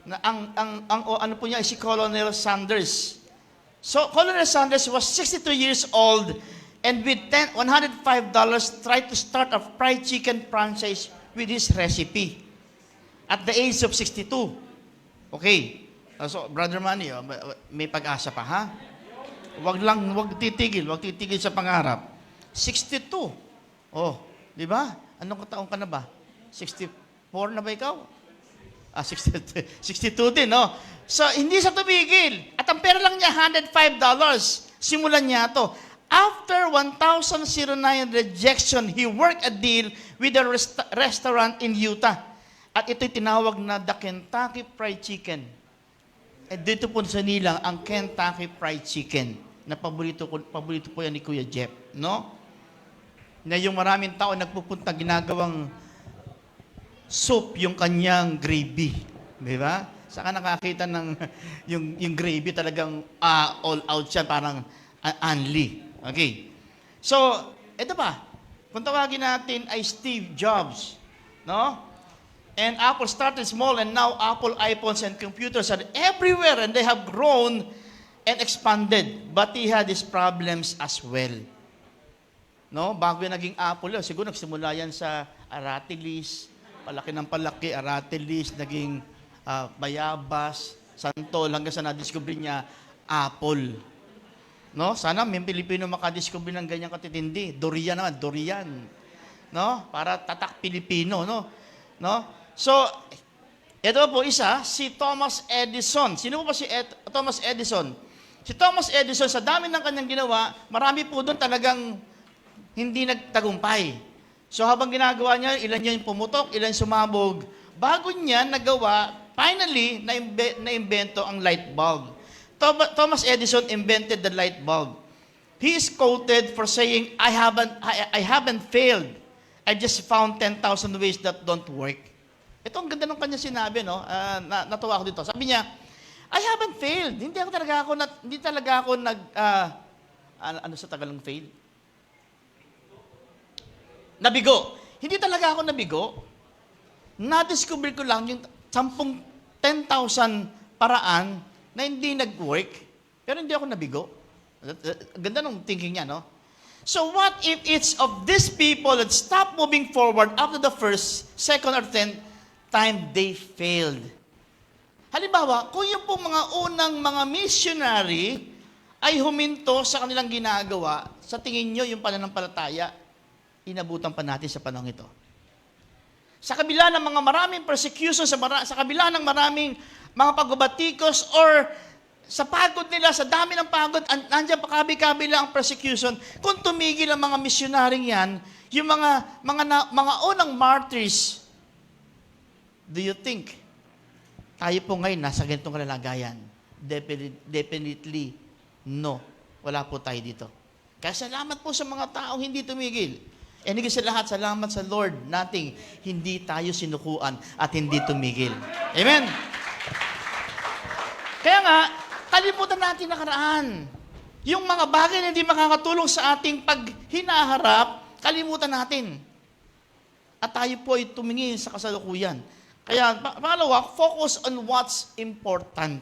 Na ano po niya, si Colonel Sanders. So, Colonel Sanders was 62 years old and with $105 tried to start a fried chicken franchise with his recipe at the age of 62. Okay. So, Brother Manny, may pag-asa pa, ha? Huwag titigil sa pangarap. 62. Oh, di ba? Anong taong ka na ba? 64 na ba ikaw? 62 din, no? So, hindi siya tumigil. At ang pera lang niya, $105. Simulan niya to. After 1,009 rejection, he worked a deal with a restaurant in Utah. At ito'y tinawag na the Kentucky Fried Chicken. At dito po sa nilang, ang Kentucky Fried Chicken, na paborito po yan ni Kuya Jeff, no? Na yung maraming tao nagpupunta ginagawang soup yung kanyang gravy. Di ba? Saka nakakita ng yung gravy talagang all out siya, parang unli. Okay. So, ito pa. Kung tawagin natin ay Steve Jobs. No? And Apple started small and now Apple iPhones and computers are everywhere and they have grown and expanded. But he had his problems as well. No? Bago yung naging Apple, siguro nagsimula yan sa Aratilis, palaki ng palaki, Aratilis, naging Bayabas, Santol, hanggang sa na-discover niya, Apple. No? Sana may Pilipino makadiscover ng ganyang katitindi. Durian naman, Durian. No? Para tatak Pilipino, no? No? So, ito po isa, si Thomas Edison. Sino po ba si Thomas Edison? Si Thomas Edison, sa dami ng kanyang ginawa, marami po doon talagang hindi nagtagumpay. So habang ginagawa niya, ilan yung pumutok, ilan sumabog. Bago niya nagawa, finally, na-invento ang light bulb. Thomas Edison invented the light bulb. He is quoted for saying, I haven't failed. I just found 10,000 ways that don't work. Ito ang ganda ng kanya sinabi, no? Natuwa ako dito. Sabi niya, I haven't failed. Hindi talaga ako ano sa Tagalog fail? Nabigo. Hindi talaga ako nabigo. Na-discover ko lang yung 10,000 paraan na hindi nag-work, pero hindi ako nabigo. Ganda ng thinking niya, no? So what if it's of these people that stop moving forward after the first, second, or 10th time they failed? Halimbawa, kung yung pong mga unang mga missionary ay huminto sa kanilang ginagawa, sa tingin nyo yung pananampalataya, inabutan pa natin sa panahon ito. Sa kabila ng mga maraming persecution, sa kabila ng maraming mga pagbabatikos or sa pagod nila, sa dami ng pagod, nandiyan pa kabi-kabila ang persecution. Kung tumigil ang mga misyonaring yan, yung mga unang martyrs Do you think tayo po ngayon nasa ganitong kalagayan? Definitely, no. Wala po tayo dito. Kaya salamat po sa mga taong hindi tumigil. And higit sa lahat, salamat sa Lord nating hindi tayo sinukuan at hindi tumigil. Amen? Kaya nga, kalimutan natin nakaraan. Yung mga bagay na hindi makakatulong sa ating paghinaharap, kalimutan natin. At tayo po ay tumingin sa kasalukuyan. Kaya, pangalawa, focus on what's important.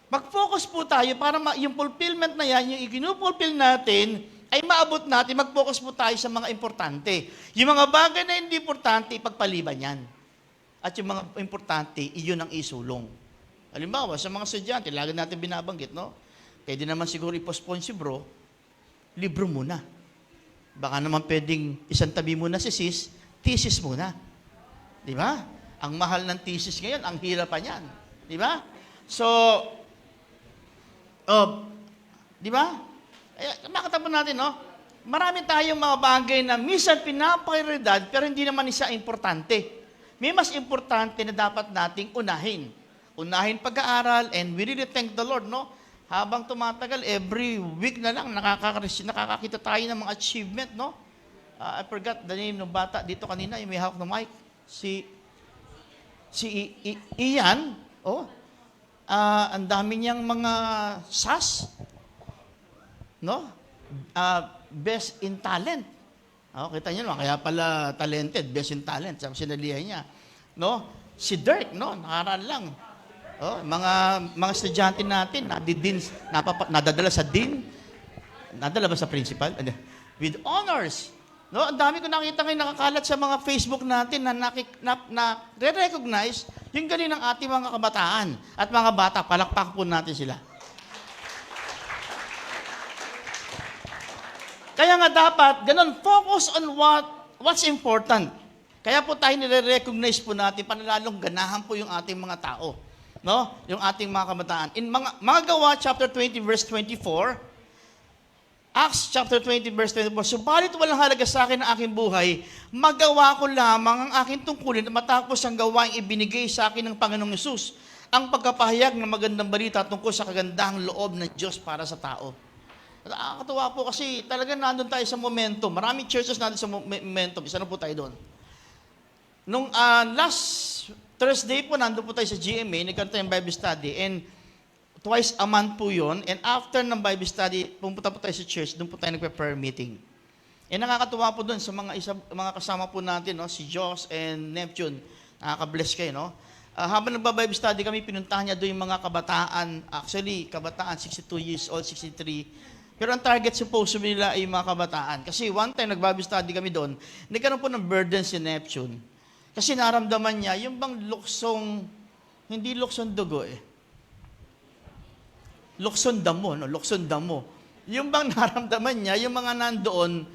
Mag-focus po tayo para yung fulfillment na yan, yung ikinupulfill natin, ay maabot natin, mag-focus po tayo sa mga importante. Yung mga bagay na hindi importante, ipagpaliban yan. At yung mga importante, iyon ang isulong. Halimbawa, sa mga estudyante, lagi natin binabanggit, no? Pwede naman siguro i-postpone si bro, libro muna. Baka naman pwedeng isang tabi muna si sis, thesis muna. Di ba? Ang mahal ng thesis ngayon, ang hirap pa niyan. Di ba? So, di ba? Makatapon natin, no? Marami tayong mga bagay na minsan pinapakiridad, pero hindi naman isa importante. May mas importante na dapat nating unahin. Unahin pag-aaral, and we really thank the Lord, no? Habang tumatagal, every week na lang, nakakakita tayo ng mga achievement, no? I forgot the name ng bata dito kanina, yung may hawak ng mic. Si Ian, ang dami niyang mga SAS, no? Best in talent. Kita niyo naman, kaya pala talented, best in talent, sa sinalihan niya. No? Si Dirk, no? Nakaral lang. Mga estudyante natin, nadadala sa dean, nadala ba sa principal? With honors. No? Ang dami ko nakita ngayon nakakalat sa mga Facebook natin na re-recognize yung galing ng ating mga kabataan at mga bata. Palakpak po natin sila. Kaya nga dapat, ganun, focus on what's important. Kaya po tayo nire-recognize po natin, panalalong ganahan po yung ating mga tao. No? Yung ating mga kabataan. In mga Gawa, chapter 20, verse 24, Acts chapter 20, verse 24, subalit walang halaga sa akin ang aking buhay, magawa ko lamang ang aking tungkulin at matapos ang gawaing ibinigay sa akin ng Panginoong Hesus, ang pagkapahayag ng magandang balita tungkol sa kagandahang loob ng Diyos para sa tao. Nakakatuwa po kasi talagang nandun tayo sa momentum. Maraming churches nandun sa momentum. Isa na po tayo doon. Nung last Thursday po, nandun po tayo sa GMA, nagkaroon tayong Bible study, and twice a month po yun, and after ng Bible study, pumunta po tayo sa church, doon po tayo nagpe-prayer meeting. And nakakatuwa po doon sa mga kasama po natin, no, si Joss and Neptune, nakaka-bless kayo, no? Habang nagba-Bible study kami, pinuntahan niya doon yung mga kabataan, actually, kabataan, 62 years old, 63, pero ang target supposed nila ay mga kabataan. Kasi one time, nag-Bible study kami doon, nagkaroon po ng burden si Neptune. Kasi naramdaman niya, yung bang luksong, hindi luksong dugo luksong damo, no? Luksong damo. Yung bang naramdaman niya, yung mga nandoon,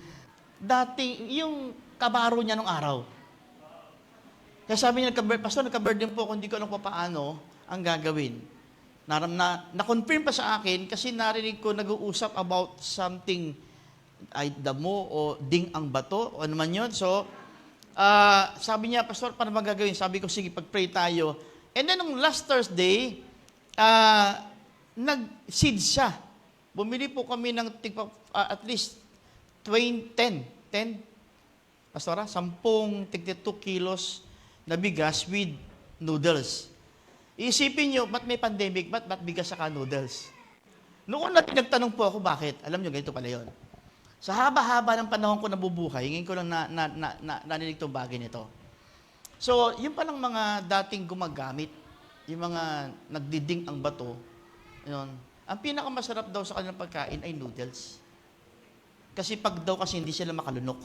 yung kabaro niya nung araw. Kaya sabi niya, Pastor, nagka-burden po, kung hindi ko alam pa paano ang gagawin. Na-confirm pa sa akin kasi narinig ko nag-uusap about something ay damo o ding ang bato o ano man yun. So, sabi niya, Pastor, paano ba gagawin? Sabi ko, sige, pag-pray tayo. And then, nung last Thursday, nag-seed siya. Bumili po kami ng at least 10, Pastora, 10 tig-2 kilos na bigas with noodles. Iisipin nyo, ba't may pandemic? Ba't bigas saka noodles? Noon na pinagtanong po ako, bakit? Alam nyo, ganito pala yun. Sa haba-haba ng panahon ko nabubuhay, ngayon ko lang narinig itong bagay nito. So, yung palang mga dating gumagamit, yung mga nagdiding ang bato, yun, ang pinakamasarap daw sa kanilang pagkain ay noodles. Kasi pag daw kasi hindi sila makalunok.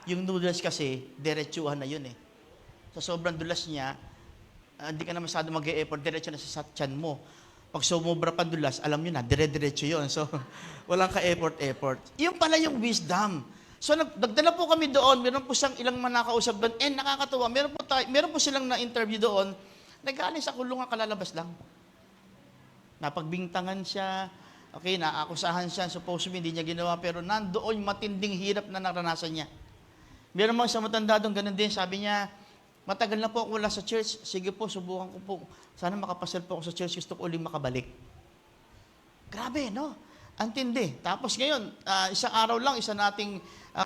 Yung noodles kasi, diretsuhan na yun Sa sobrang dulas niya, hindi ka na masyado mag-e-effort, diretso na sa tiyan mo. Pag sumobra pa dulas, alam nyo na, dire-diretso yun. So, walang ka-effort. Yung pala yung wisdom. So, nagdala po kami doon, meron po siyang ilang manakausap doon, and nakakatuwa, meron po silang na-interview doon, nag-alis sa kulungan, kalalabas lang. Napagbintangan siya, okay, naakusahan siya, supposedly hindi niya ginawa, pero nandoon matinding hirap na naranasan niya. Meron mga sa matanda doon, ganun din, sabi niya, Matagal na po ako wala sa church. Sige po, subukan ko po. Sana makapasal po ako sa church. Gusto ko uling makabalik. Grabe, no? Antindi. Tapos ngayon, isang araw lang, isa nating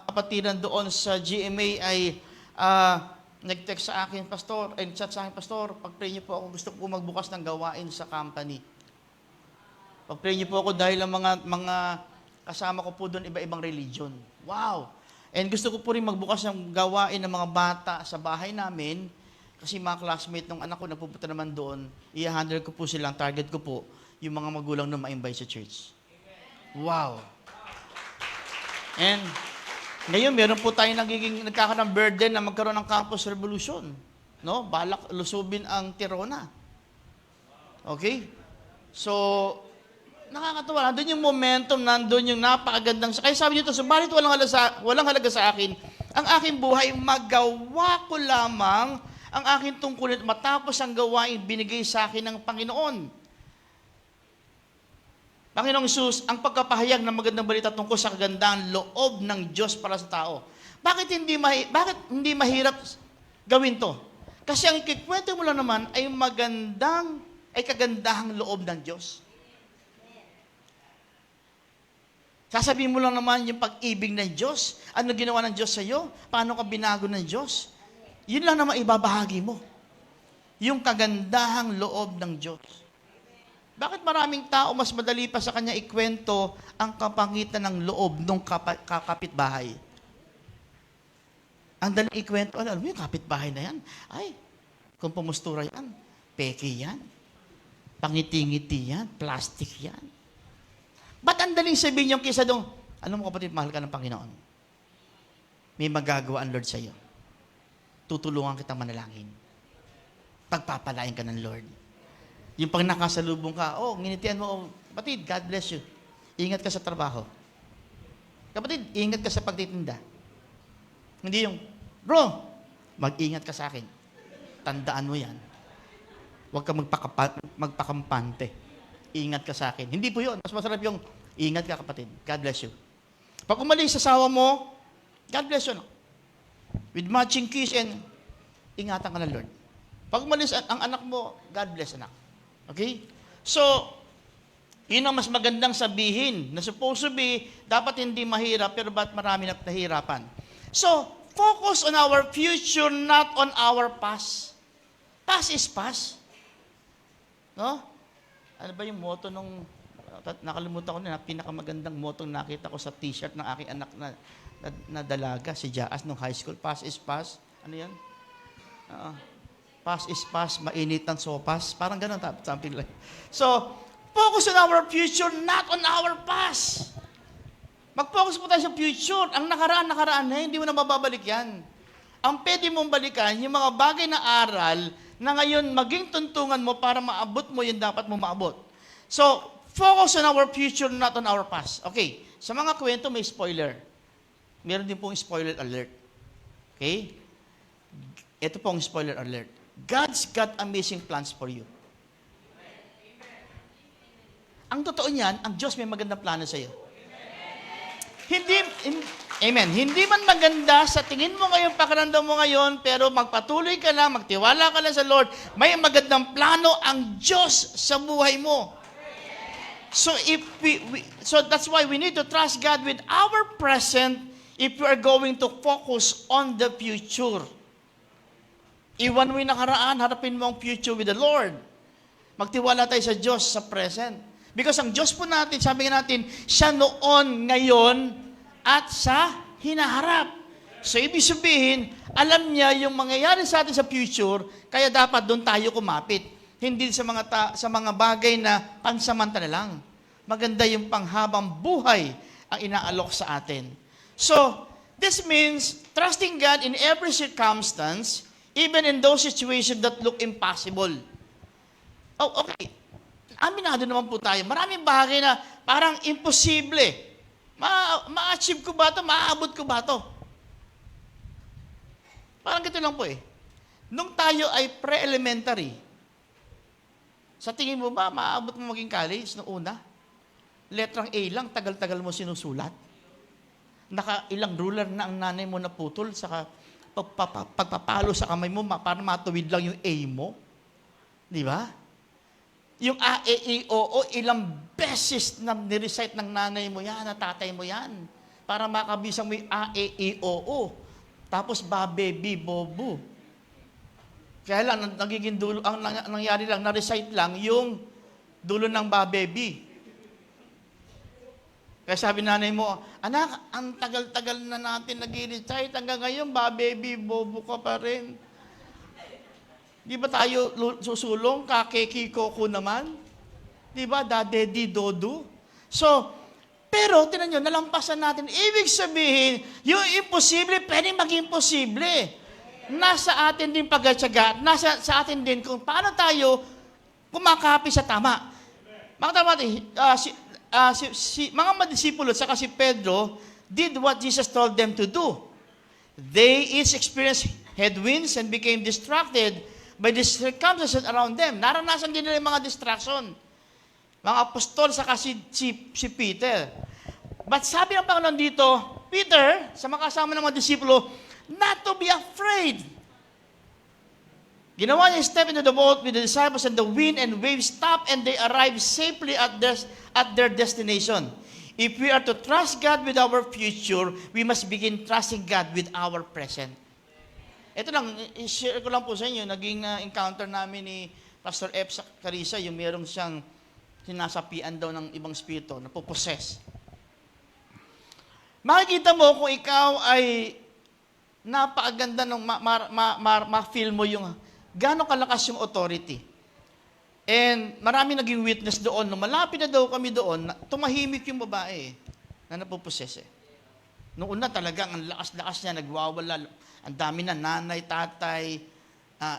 kapatiran doon sa GMA ay nag-text sa akin, Pastor, ay chat sa akin, Pastor, pag-pray niyo po ako, gusto ko magbukas ng gawain sa company. Pag-pray niyo po ako dahil ang mga kasama ko po doon, iba-ibang religion. Wow! And gusto ko po rin magbukas ng gawain ng mga bata sa bahay namin, kasi mga classmate ng anak ko na pupunta naman doon, i-handle ko po silang, target ko po, yung mga magulang na ma-invite sa church. Wow! And ngayon, meron po tayo nagkakaroon ng burden na magkaroon ng campus revolution. No? Balak lusubin ang Tirona. Okay? So, nakakatuwa. Nandun yung momentum, nandun yung napakagandang... Kaya sabi nyo ito, subalit walang halaga sa akin, ang aking buhay, magawa ko lamang ang aking tungkulin matapos ang gawain binigay sa akin ng Panginoon. Panginoong Hesus, ang pagkapahayag ng magandang balita tungkol sa kagandahan loob ng Diyos para sa tao. Bakit hindi mahirap gawin to? Kasi ang ikikwento mo lang naman ay kagandahang loob ng Diyos. Sasabihin mo lang naman yung pag-ibig ng Diyos, ano ginawa ng Diyos sa iyo, paano ka binago ng Diyos. Yun lang naman ibabahagi mo. Yung kagandahang loob ng Diyos. Bakit maraming tao mas madali pa sa kanya ikwento ang kapangitan ng loob ng kapitbahay? Ang daling ikwento, alam mo yung kapitbahay na yan? Ay, kung pumustura yan, peke yan, pangiti-ngiti yan, plastic yan. Ba't ang daling sabihin yung kisa doon, alam mo kapatid, mahal ka ng Panginoon. May magagawa ang Lord sa iyo. Tutulungan kitang manalangin. Pagpapalain ka ng Lord. Yung pag nakasalubong ka, nginitian mo, kapatid, God bless you. Ingat ka sa trabaho. Kapatid, ingat ka sa pagtitinda. Hindi yung, bro, mag-ingat ka sa akin. Tandaan mo yan. Huwag ka magpakampante. Ingat ka sa akin. Hindi po yun. Mas masarap yung, ingat ka kapatid. God bless you. Pag umalis sa asawa mo, God bless you. No? With matching kiss and ingatan ka ng Lord. Pag umalis ang anak mo, God bless anak. Okay? So, yun ang mas magandang sabihin na supposed to be, dapat hindi mahirap, pero ba't marami na nahihirapan? So, focus on our future, not on our past. Past is past. No? Ano ba yung motto nung, nakalimutan ko na, pinakamagandang motto nakita ko sa t-shirt ng aking anak na dalaga, si Jaas, nung high school. Past is past. Ano yan? Past is past, mainit ng sopas. Parang ganun, something like. So, focus on our future, not on our past. Mag-focus po tayo sa future. Ang nakaraan na, hindi mo na mababalik yan. Ang pwede mong balikan, yung mga bagay na aral, na ngayon maging tuntungan mo para maabot mo yung dapat mo maabot. So, focus on our future, not on our past. Okay, sa mga kwento may spoiler. Meron din pong spoiler alert. Okay? Ito pong spoiler alert. God's got amazing plans for you. Ang totoo niyan, ang Diyos may magandang plano sa iyo. Amen. Hindi man maganda sa tingin mo ngayon, pakiramdam mo ngayon, pero magpatuloy ka lang, magtiwala ka lang sa Lord, may magandang plano ang Diyos sa buhay mo. So that's why we need to trust God with our present if we are going to focus on the future. Iwan mo yung nakaraan, harapin mo ang future with the Lord. Magtiwala tayo sa Diyos sa present. Because ang Diyos po natin, sabi nga natin, siya noon, ngayon, at sa hinaharap. So, ibig sabihin, alam niya yung mangyayari sa atin sa future, kaya dapat doon tayo kumapit. Hindi sa mga bagay na pansamantala lang. Maganda yung panghabang buhay ang inaalok sa atin. So, this means trusting God in every circumstance, even in those situations that look impossible. Oh, okay. Aminado naman po tayo. Maraming bagay na parang imposible. Ma-achieve ko ba ito? Maaabot ko ba ito? Parang gito lang po eh. Nung tayo ay pre-elementary, sa tingin mo ba, maaabot mo maging college noong una? Letrang A lang, tagal-tagal mo sinusulat. Ilang ruler na ang nanay mo naputol, saka pagpapalo sa kamay mo para matuwid lang yung A mo. Di ba? Yung A, E, I, O, O, ilang beses na nirecite ng nanay mo yan, na tatay mo yan, para makabisang mo yung A, E, I, O, O. Tapos ba, baby, bobo. Kaya lang, nagiging dulo, ang nangyari lang, na-recite lang yung dulo ng ba, baby. Kaya sabi nanay mo, anak, ang tagal-tagal na natin nag-recite, hanggang ngayon, ba, baby, bobo ka pa rin. Di ba tayo susulong, kakeki koko naman? Di ba, dadedi, dodo? So, pero, tinan nyo, nalampasan natin. Ibig sabihin, yung imposible, pwedeng maging posible. Nasa atin din pagkatsaga, nasa sa atin din kung paano tayo kumakapi sa tama. Mga tama, mga madisipulo at saka si Pedro did what Jesus told them to do. They each experienced headwinds and became distracted by the circumstances around them. Naranasan din nila yung mga distraction. Mga apostol saka si Peter. But sabi ng Panginoon dito, Peter, sa mga kasama ng mga disipulo, not to be afraid. Ginawa niya, step into the boat with the disciples, and the wind and waves stopped, and they arrived safely at their destination. If we are to trust God with our future, we must begin trusting God with our present. Ito lang, i-share ko lang po sa inyo, naging encounter namin ni Pastor F. sa Carissa, yung merong siyang sinasapian daw ng ibang spirito, napoposes. Makikita mo kung ikaw ay napakaganda ng ma-feel mo yung gano'ng kalakas yung authority. And marami naging witness doon. Nung malapit na daw kami doon, tumahimik yung babae na napoposes eh. Noong una talagang ang lakas-lakas niya, nagwawala. Ang dami na nanay, tatay,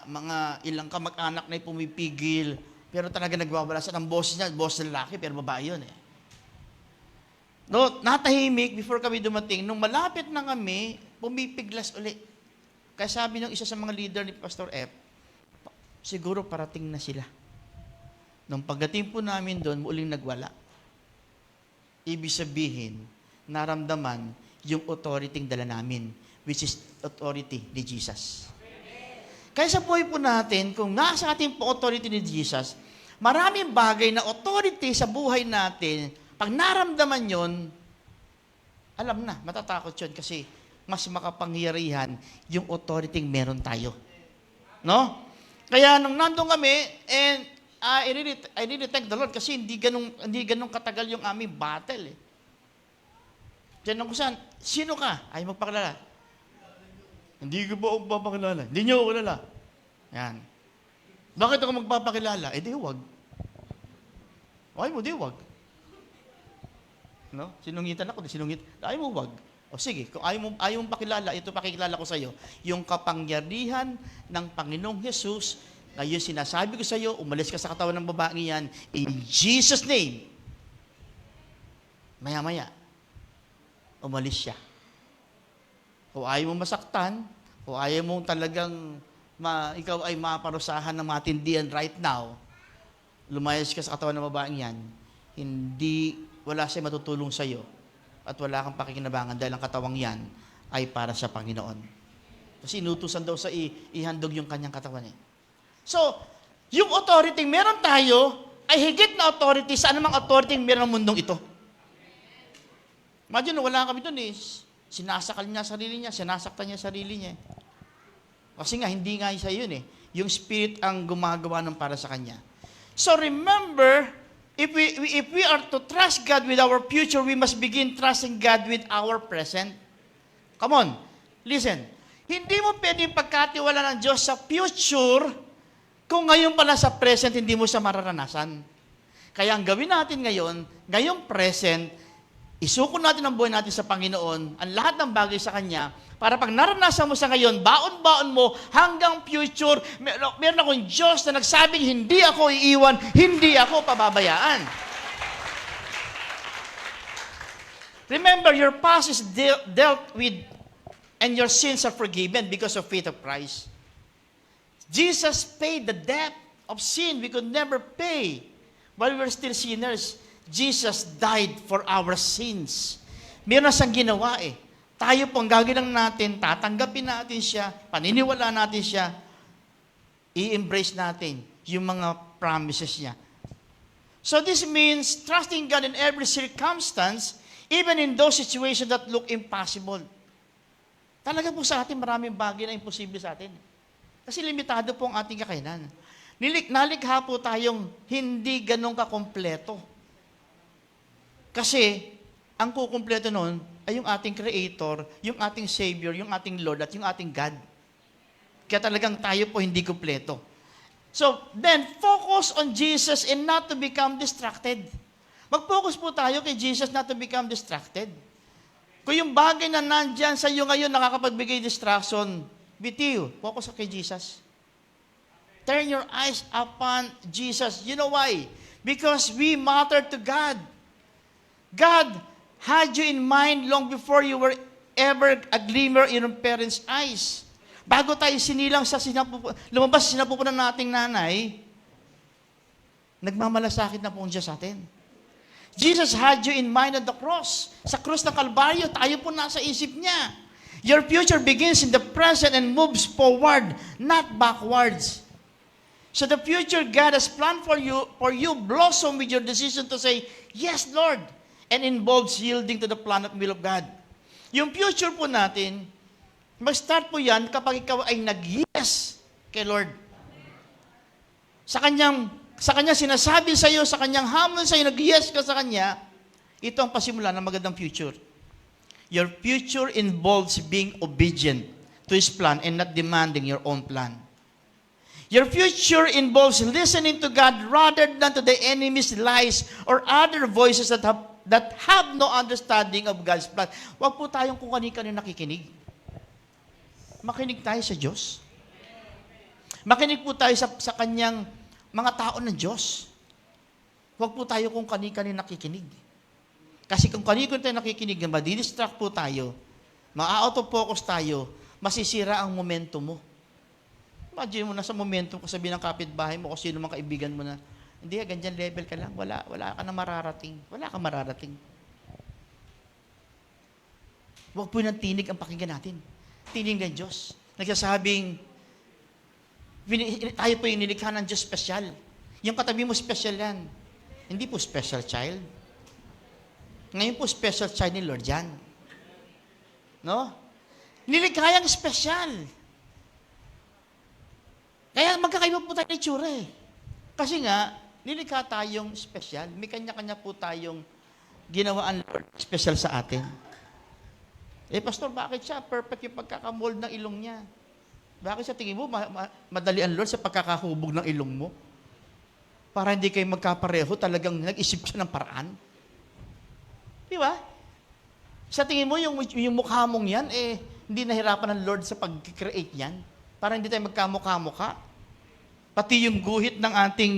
mga ilang kamag-anak na pumipigil. Pero talaga nagwawala siya. Ang boss niya, boss ng lalaki, pero babae yun eh. No, natahimik before kami dumating. Nung malapit na kami, pumipiglas uli. Kaya sabi ng isa sa mga leader ni Pastor F, siguro parating na sila. Nung pagdating po namin doon, muling nagwala. Ibig sabihin, naramdaman yung authority dala namin, which is authority ni Jesus. Kaya sa buhay po natin, kung nasa ating po authority ni Jesus, maraming bagay na authority sa buhay natin, pag naramdaman yon, alam na, matatakot yun kasi mas makapangyarihan yung authority meron tayo. No? Kaya nung nandun kami, and I really thank the Lord kasi hindi ganun katagal yung aming battle eh. Diyan ako saan, sino ka? Ay magpakilala. Hindi ko ba ako magpapakilala? Hindi niyo ako kilala. Yan. Bakit ako magpapakilala? Eh di huwag. Ay mo, di huwag. No? Sinungitan ako, sinungit. Ay mo, huwag. O sige, kung ayaw mong pakilala, ito pakikilala ko sa iyo. Yung kapangyarihan ng Panginoong Jesus, ngayon sinasabi ko sa iyo, umalis ka sa katawan ng babaeng yan, in Jesus' name. Maya-maya, umalis siya. Kung ayaw mong masaktan, kung ayaw mong talagang ikaw ay maparusahan ng matindihan right now, lumayas ka sa katawan ng babaeng yan, wala siya matutulong sa iyo at wala kang pakikinabangan dahil ang katawang yan ay para sa Panginoon. Kasi inutusan daw sa ihandog yung kanyang katawan eh. So, yung authority meron tayo ay higit na authority sa anumang authority meron ng mundong ito. Imagine, wala kami doon eh. Sinasakal niya sarili niya, sinasaktan niya sarili niya. Kasi nga, hindi nga isa yun eh. Yung spirit ang gumagawa ng para sa kanya. So remember, if we are to trust God with our future, we must begin trusting God with our present. Come on, listen. Hindi mo pwedeng pagkatiwala ng Diyos sa future kung ngayon pala sa present hindi mo siya mararanasan. Kaya ang gawin natin ngayon, ngayong present, isuko natin ang buhay natin sa Panginoon, ang lahat ng bagay sa Kanya, para pag naranasan mo sa ngayon, baon-baon mo hanggang future, meron akong Diyos na nagsabing, hindi ako iiwan, hindi ako pababayaan. Remember, your past is dealt with and your sins are forgiven because of faith of Christ. Jesus paid the debt of sin we could never pay while we were still sinners. Jesus died for our sins. Meron na siyang ginawa eh. tayo po ang gagawin lang natin, tatanggapin natin siya, paniniwala natin siya, i-embrace natin yung mga promises niya. So this means trusting God in every circumstance, even in those situations that look impossible. Talaga po sa atin, maraming bagay na imposible sa atin. Kasi limitado po ang ating kakayanan. Nalikha po tayong hindi ganun kakompleto. Kasi, ang kukumpleto nun ay yung ating Creator, yung ating Savior, yung ating Lord, at yung ating God. Kaya talagang tayo po hindi kumpleto. So, then, focus on Jesus and not to become distracted. Mag-focus po tayo kay Jesus not to become distracted. Kung yung bagay na nandyan sa iyo ngayon nakakapagbigay distraction, bitiw, focus kay Jesus. Turn your eyes upon Jesus. You know why? Because we matter to God. God had you in mind long before you were ever a glimmer in your parents' eyes. Bago tayo sinilang sa lumabas sa sinapupunan nating nanay, nagmamalasakit na po siya sa atin. Jesus had you in mind on the cross. Sa krus ng Kalbaryo, tayo po nasa isip niya. Your future begins in the present and moves forward, not backwards. So the future God has planned for you blossom with your decision to say, yes, Lord, and involves yielding to the plan and will of God. Yung future po natin, mag-start po yan kapag ikaw ay nag-yes kay Lord. Sa kanya sinasabi sa iyo, sa kanyang hamon sa iyo, nag-yes ka sa kanya, ito ang pasimula ng magandang future. Your future involves being obedient to His plan and not demanding your own plan. Your future involves listening to God rather than to the enemy's lies or other voices that have no understanding of God's plan. Huwag po tayong kung kanina nakikinig. Makinig tayo sa Diyos. Makinig po tayo sa kanyang mga tao ng Diyos. Huwag po tayo kung kanina nakikinig. Kasi kung kanina tayo nakikinig, madidistract po tayo, ma-auto-focus tayo, masisira ang momentum mo. Imagine mo, nasa momentum ko, sabihin ng kapitbahay mo, kung sino mang kaibigan mo na, hindi, ganyan level ka lang, wala ka na mararating. Wala ka mararating. Huwag po nang tinig ang pakinggan natin. Tinig ng Diyos. Nagsasabing, tayo po yung nilikha ng Diyos special. Yung katabi mo, special yan. Hindi po special child. Ngayon po, special child ni Lord yan. No? Nilikha yung special. Kaya magkakaiba po tayo ng itsura eh. Kasi nga, nilikha tayong special. May kanya-kanya po tayong ginawaan Lord special sa atin. Eh, Pastor, bakit siya? Perfect yung pagkakamold ng ilong niya. Bakit sa tingin mo, madali ang Lord sa pagkakahubog ng ilong mo? Para hindi kayo magkapareho, talagang nag-isip siya ng paraan. Di ba? Sa tingin mo, yung mukha mong yan, hindi nahirapan ng Lord sa pag-create yan. Para hindi tayo magkamukha-mukha. Pati yung guhit ng ating,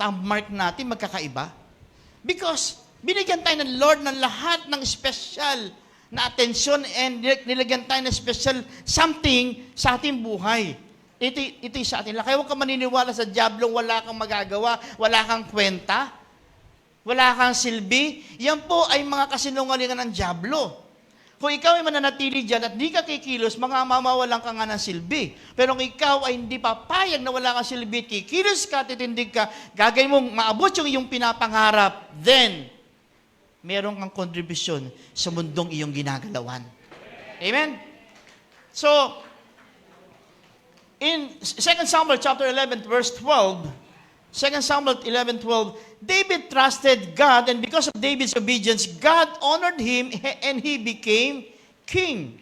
thumb mark natin, magkakaiba. Because, binigyan tayo ng Lord ng lahat ng special na atensyon and nilagyan tayo ng special something sa ating buhay. Ito sa atin. Kaya huwag ka maniniwala sa diablong wala kang magagawa, wala kang kwenta, wala kang silbi. Yan po ay mga kasinungalingan ng diablo. Kung ikaw ay mananatili dyan at di ka kikilos, mga mamawalan ka nga ng silbi. Pero kung ikaw ay hindi papayag na wala kang silbi at kikilos ka, titindig ka, gagawin mong maabot yung iyong pinapangarap, then, meron kang kontribusyon sa mundong iyong ginagalawan. Amen? So, in 2 Samuel chapter 11, verse 12, 2 Samuel 11:12, David trusted God, and because of David's obedience, God honored him, and he became king.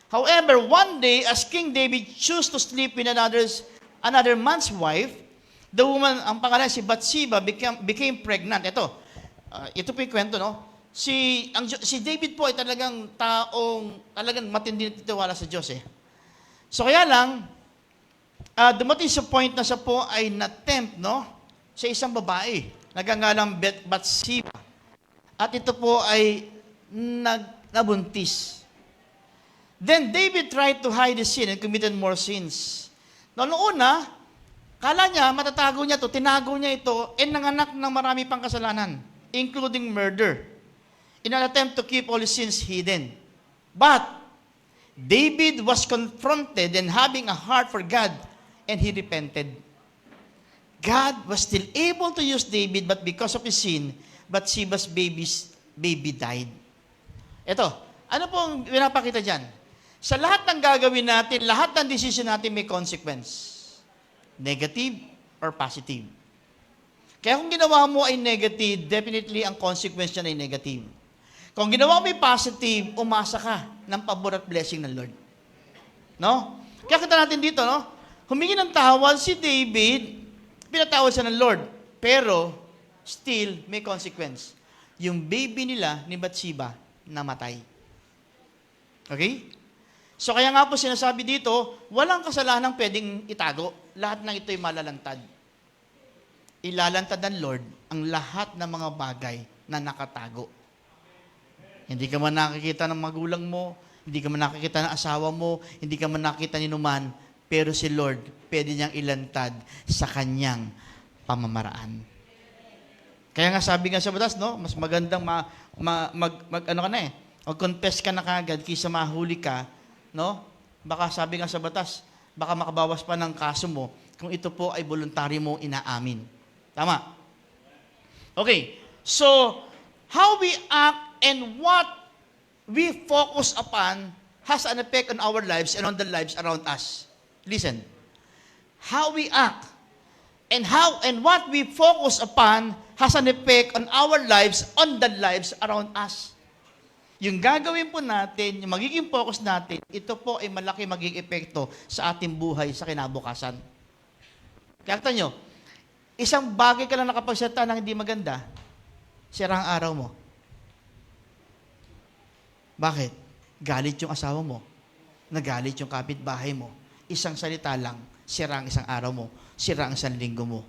However, one day, as King David chose to sleep with another man's wife, the woman, ang pangalan si Bathsheba, became pregnant. Ito po yung kwento, no? Si David po ay talagang talagang matindi na titiwala sa Diyos, eh. So kaya lang, dumating sa point na siya po ay na-tempt, no? Sa isang babae, nagangalang Bathsheba. At ito po ay nabuntis. Then David tried to hide his sin and committed more sins. Noong una, kala niya, matatago niya ito, tinago niya ito, and nanganak ng marami pang kasalanan, including murder. in an attempt to keep all his sins hidden. But David was confronted and having a heart for God, and he repented. God was still able to use David, but because of his sin, Bathsheba's baby died. Ito, ano pong pinapakita dyan? Sa lahat ng gagawin natin, lahat ng decision natin may consequence. Negative or positive. Kaya kung ginawa mo ay negative, definitely ang consequence niya ay negative. Kung ginawa mo ay positive, umasa ka ng pabor at blessing ng Lord. No? Kaya kita natin dito, no? Humingi ng tawad si David, pinatawad siya ng Lord. Pero, still, may consequence. Yung baby nila ni Bathsheba, namatay. Okay? So kaya nga po sinasabi dito, walang kasalanang pwedeng itago. Lahat ng ito'y malalantad. Ilalantad ng Lord ang lahat ng mga bagay na nakatago. Hindi ka man nakikita ng magulang mo, hindi ka man nakikita ng asawa mo, hindi ka man nakikita ni numan, pero si Lord, pwede niyang ilantad sa kanyang pamamaraan. Kaya nga sabi nga sa batas, no, mas magandang mag-confess ka na kagad kaysa mahuli ka, no? Baka sabi nga sa batas, baka makabawas pa ng kaso mo kung ito po ay voluntary mo inaamin. Tama? Okay. So, how we act and what we focus upon has an effect on our lives and on the lives around us. Listen. How we act and what we focus upon has an effect on our lives, on the lives around us. Yung gagawin po natin, yung magiging focus natin, ito po ay malaki magiging epekto sa ating buhay sa kinabukasan. Kaya kita nyo, isang bagay ka lang nakapagsalita ng hindi maganda, sira ang araw mo. Bakit? Galit yung asawa mo. Nagalit yung kapitbahay mo. Isang salita lang, sira ang isang araw mo. Sira ang isang linggo mo.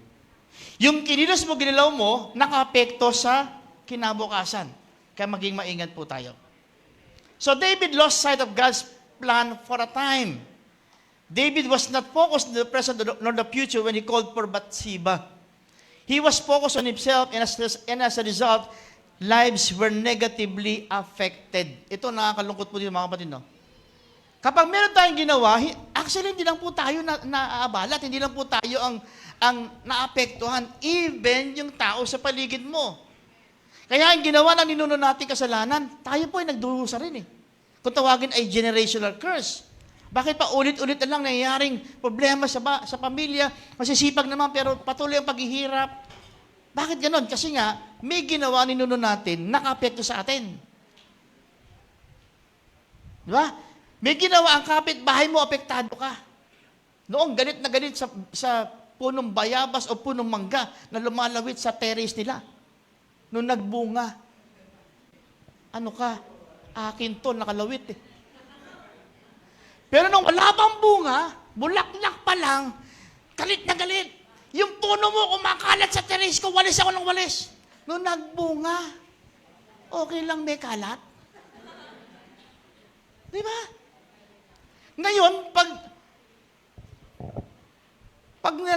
Yung kinilos mo, ginilaw mo, naka-apekto sa kinabukasan. Kaya maging maingat po tayo. So David lost sight of God's plan for a time. David was not focused on the present nor the future when he called for Bathsheba. He was focused on himself, and as a result, lives were negatively affected. Ito nakakalungkot po dito mga kapatid, no? Kapag meron tayong ginawa, actually hindi lang po tayo naaabalat, hindi lang po tayo ang naapektuhan, even yung tao sa paligid mo. Kaya ang ginawa ng ninuno natin kasalanan, tayo po ay nagdurusa rin eh. Kung tawagin ay generational curse. Bakit pa ulit-ulit na lang nangyayaring problema sa pamilya, masisipag naman pero patuloy ang paghihirap. Bakit ganon? Kasi nga, may ginawa ni ninuno natin, naka-apekto sa atin. Di ba? May ginawa ang kapitbahay mo, apektado ka. Noong galit na galit sa punong bayabas o punong mangga na lumalawit sa terrace nila. Noong nagbunga, ano ka, akin to, nakalawit eh. Pero nung wala pang bunga, bulaklak pa lang, galit na galit. Yung puno mo kumakalat sa terrace ko, walis ako ng walis. Noong nagbunga, okay lang may kalat. Di ba? Ngayon, pag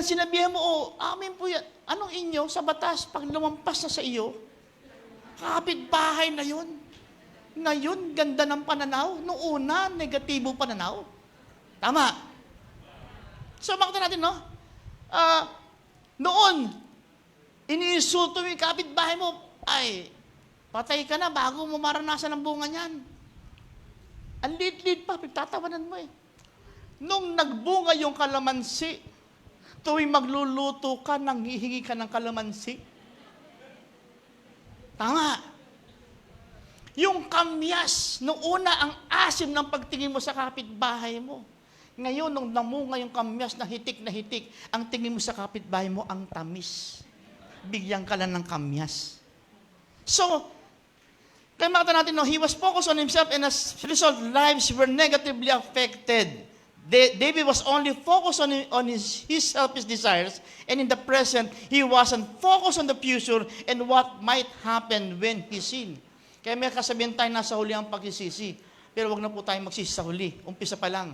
sinabihan mo, amin po yan, anong inyo sa batas, pag lumampas na sa iyo, kapitbahay na yun. Ngayon, ganda ng pananaw. Noong una, negatibo pananaw. Tama. So, makita natin, no? Noon, iniinsulto mo yung kapitbahay mo, ay, patay ka na bago mo maranasan ang bunga niyan. Ang lit-lit pa, pagtatawanan mo eh. Nung nagbunga yung kalamansi, tuwing magluluto ka, nanghihingi ka ng kalamansi. Tama. Yung kamyas, nung una ang asim ng pagtingin mo sa kapitbahay mo. Ngayon, nung namunga yung kamyas na hitik, ang tingin mo sa kapitbahay mo, ang tamis. Bigyan ka lang ng kamyas. So, kaya makita natin, no, he was focused on himself and as a result, lives were negatively affected. David was only focused on his selfish desires, and in the present, he wasn't focused on the future and what might happen when he sinned. Kaya may kasabihan tayo nasa huli ang pagsisisi. Pero wag na po tayo magsisi sa huli. Umpisa pa lang.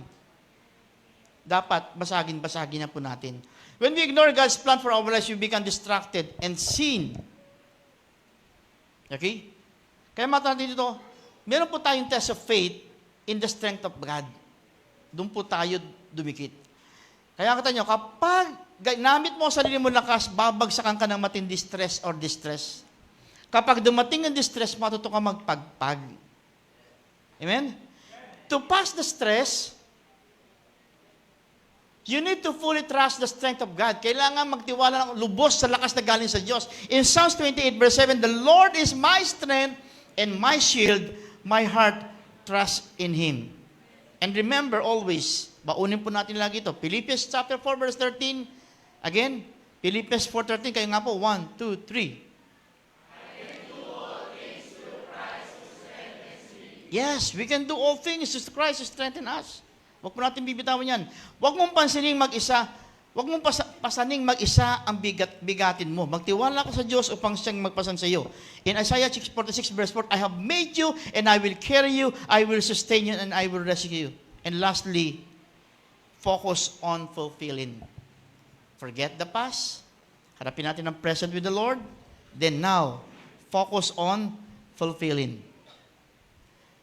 Dapat basagin na po natin. When we ignore God's plan for our lives, we become distracted and sin. Okay? Kaya mata natin dito, meron po tayong test of faith in the strength of God. Doon po tayo dumikit. Kaya kita nyo, kapag namit mo ang sarili mo lakas, babagsakan ka ng matindi stress or distress. Kapag dumating ang distress, matuto ka magpagpag. Amen? To pass the stress, you need to fully trust the strength of God. Kailangan magtiwala ng lubos sa lakas na galing sa Diyos. In Psalms 28 verse 7, the Lord is my strength and my shield, my heart trusts in Him. And remember always, baunin po natin lagi ito, Philippians chapter 4 verse 13, again, Philippians 4:13, kayo nga po, 1, 2, 3. Yes, we can do all things through Christ who strengthens us. Huwag po natin bibitawan yan. Huwag mong pasaning mag-isa. Huwag mong pasaning mag-isa ang bigatin mo. Magtiwala ka sa Diyos upang siyang magpasan sa iyo. In Isaiah 46 verse 4, I have made you and I will carry you, I will sustain you and I will rescue you. And lastly, focus on fulfilling. Forget the past. Harapin natin ang present with the Lord. Then now, focus on fulfilling.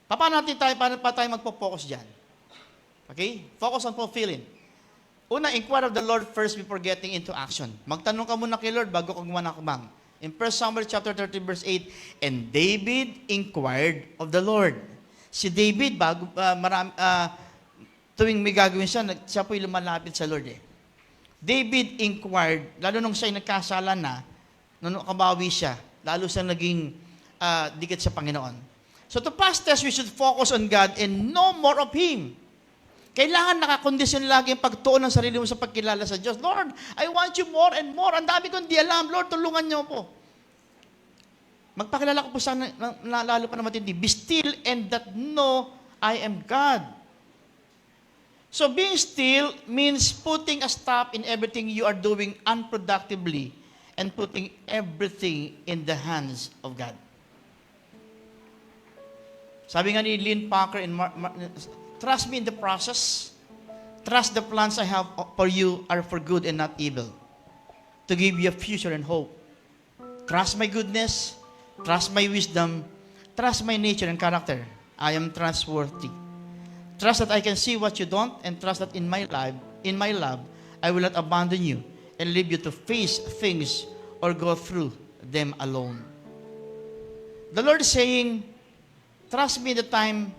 Paano pa tayo magpo-focus dyan? Okay? Focus on fulfilling. Una, inquire of the Lord first before getting into action. Magtanong ka muna kay Lord bago ka gumanakbang. In 1 Samuel chapter 30 verse 8, and David inquired of the Lord. Si David, tuwing may gagawin siya po'y lumalapit sa Lord eh. David inquired, lalo nung siya'y nagkasala na, nung nakabawi siya, lalo siyang naging dikit sa Panginoon. So to pass test, we should focus on God and know more of Him. Kailangan nakakondisyon lagi ang pagtuon ng sarili mo sa pagkilala sa Diyos. Lord, I want you more and more. Ang dami kong di alam. Lord, tulungan niyo po. Magpakilala ko po sana, lalo pa na matindi. Be still and that know I am God. So being still means putting a stop in everything you are doing unproductively and putting everything in the hands of God. Sabi nga ni Lynn Packer, trust me in the process. Trust the plans I have for you are for good and not evil, to give you a future and hope. Trust my goodness, trust my wisdom, trust my nature and character. I am trustworthy. Trust that I can see what you don't, and trust that in my love, I will not abandon you and leave you to face things or go through them alone. The Lord is saying, trust me in the time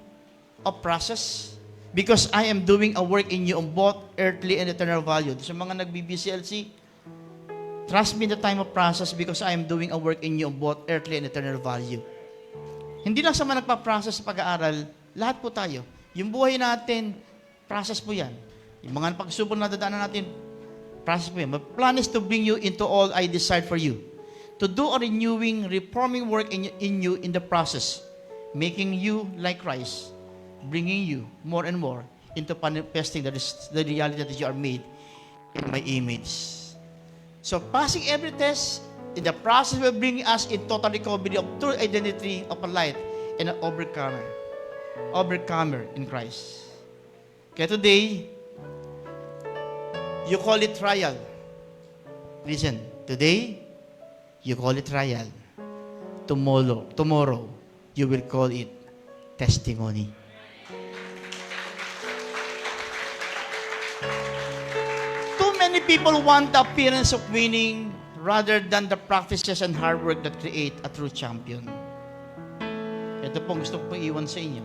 of process because I am doing a work in you on both earthly and eternal value. Sa mga nag-BBCLC, trust me in the time of process because I am doing a work in you on both earthly and eternal value. Hindi lang sa mga nagpa-process sa pag-aaral, lahat po tayo. Yung buhay natin, process po yan. Yung mga pagsubok na dadaanan natin, process po yan. My plan is to bring you into all I desire for you. To do a renewing, reforming work in you in the process, making you like Christ, bringing you more and more into manifesting the reality that you are made in my image. So passing every test in the process will bring us in total recovery of true identity of a light and an overcomer in Christ. Kaya today, you call it trial. Listen, today, you call it trial. Tomorrow, you will call it testimony. Too many people want the appearance of winning rather than the practices and hard work that create a true champion. Ito po gusto ko iwan sa inyo.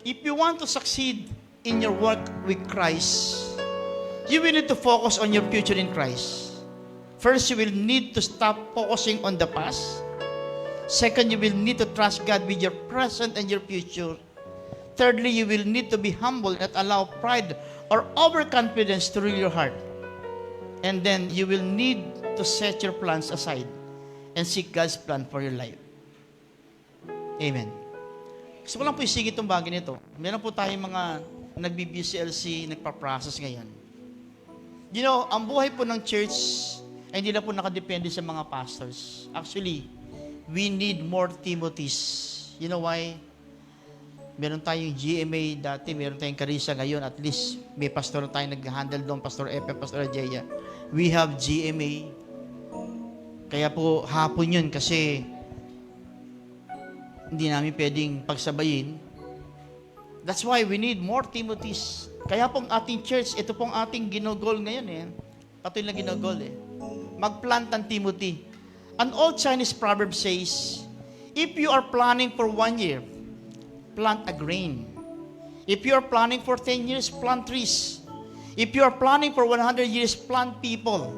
If you want to succeed in your work with Christ, you will need to focus on your future in Christ. First, you will need to stop focusing on the past. Second, you will need to trust God with your present and your future. Thirdly, you will need to be humble and allow pride or overconfidence to rule your heart. And then, you will need to set your plans aside and seek God's plan for your life. Amen. Gusto ko lang po isigit itong bagay nito. Meron po tayong mga nag-BBCLC, nagpa-process ngayon. You know, ang buhay po ng church ay hindi na po nakadepende sa mga pastors. Actually, we need more Timothys. You know why? Meron tayong GMA dati, meron tayong Carissa ngayon, at least may pastor tayong nag-handle doon, Pastor Epe, Pastor Ajaya. We have GMA. Kaya po hapon yun kasi hindi namin pwedeng pagsabayin. That's why we need more Timothys. Kaya pong ating church, ito pong ating ginogol ngayon eh. Patuloy na ginogol eh. Magplant ng Timothy. An old Chinese proverb says, if you are planning for 1 year, plant a grain. If you are planning for 10 years, plant trees. If you are planning for 100 years, plant people.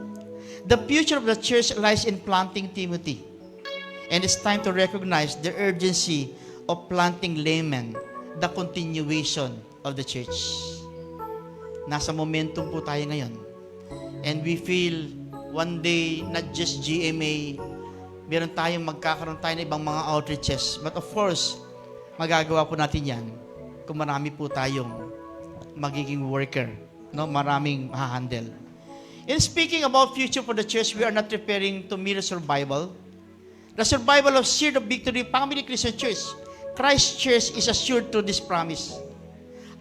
The future of the church lies in planting Timothy. And it's time to recognize the urgency of planting laymen, the continuation of the church. Nasa momentum po tayo ngayon. And we feel one day, not just GMA, meron tayong magkakaroon tayo ng ibang mga outreaches. But of course, magagawa po natin yan kung marami po tayong magiging worker. No? Maraming mahahandle. In speaking about future for the church, we are not referring to mere survival. The survival of Seed of Victory Family Christian Church, Christ Church, is assured through this promise.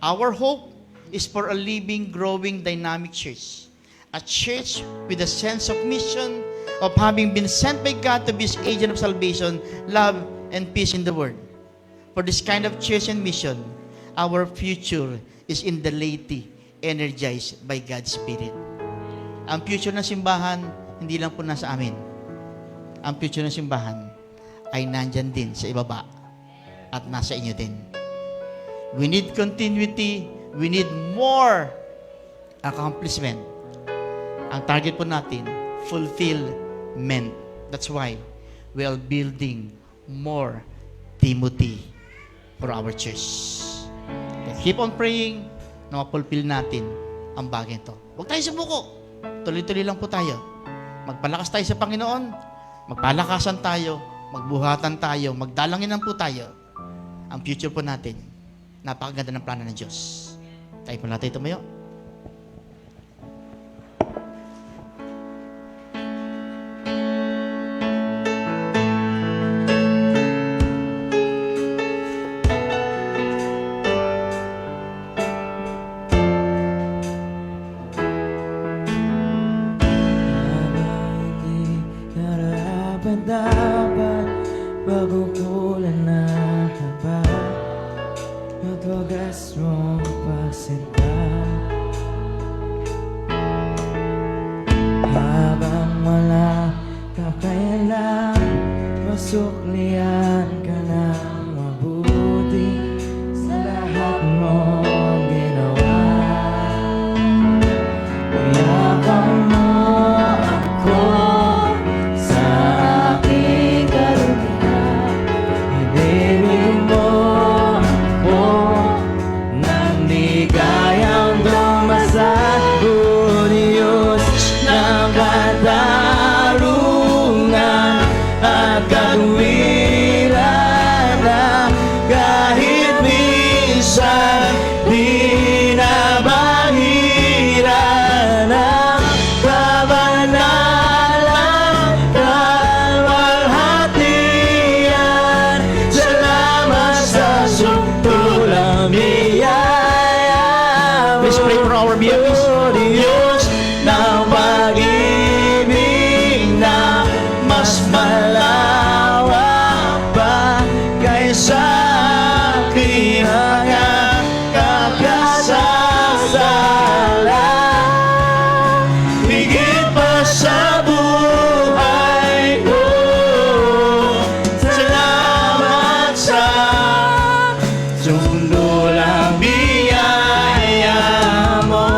Our hope is for a living, growing, dynamic church. A church with a sense of mission, of having been sent by God to be His agent of salvation, love, and peace in the world. For this kind of church and mission, our future is in the laity, energized by God's Spirit. Ang future ng simbahan, hindi lang po nasa amin. Ang future ng simbahan ay nandyan din sa ibaba at nasa inyo din. We need continuity. We need more accomplishment. Ang target po natin, fulfillment. That's why we are building more Timothy for our church. Let's keep on praying na mapulfill natin ang bagay ito. Huwag tayo sumuko. Tuloy-tuloy lang po tayo. Magpalakas tayo sa Panginoon. Magpalakasan tayo. Magbuhatan tayo. Magdalanginan po tayo. Ang future po natin, napakaganda ng plano ng Diyos. Tayo po natin tumayo. Dapat pagkukulan na haba, magwagas mong pasinta. Habang wala kakailan, masuklian ka ng mabuti sa lahat mong ginawa. Iyakan mo ako sa aking karumihan. Ibigin mo ako nang di kayang dumasan. O Diyos ng katarungan at katuwiran na kahit minsan di na bahira ng kabanalan, kalwalhatian. Salamat sa sukdulang biyaya mo. Let's pray for our BFPs. O Diyos ng pag-ibig na mas malawak pa kaysa aking mga kakasasalan. Higit pa sa buhay ko, salamat sa sukdulang biyaya mo.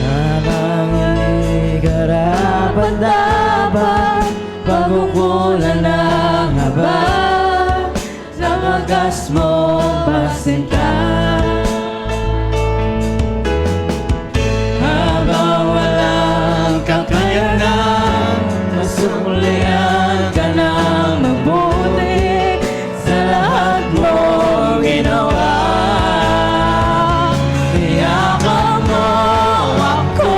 Habang hindi karapat-dapat, pagkukulan ng haba, sa wagas mong pasinta. Habang walang kakayanan, masuklian ka ng mabuti sa lahat mong ginawa. Iyakan mo ako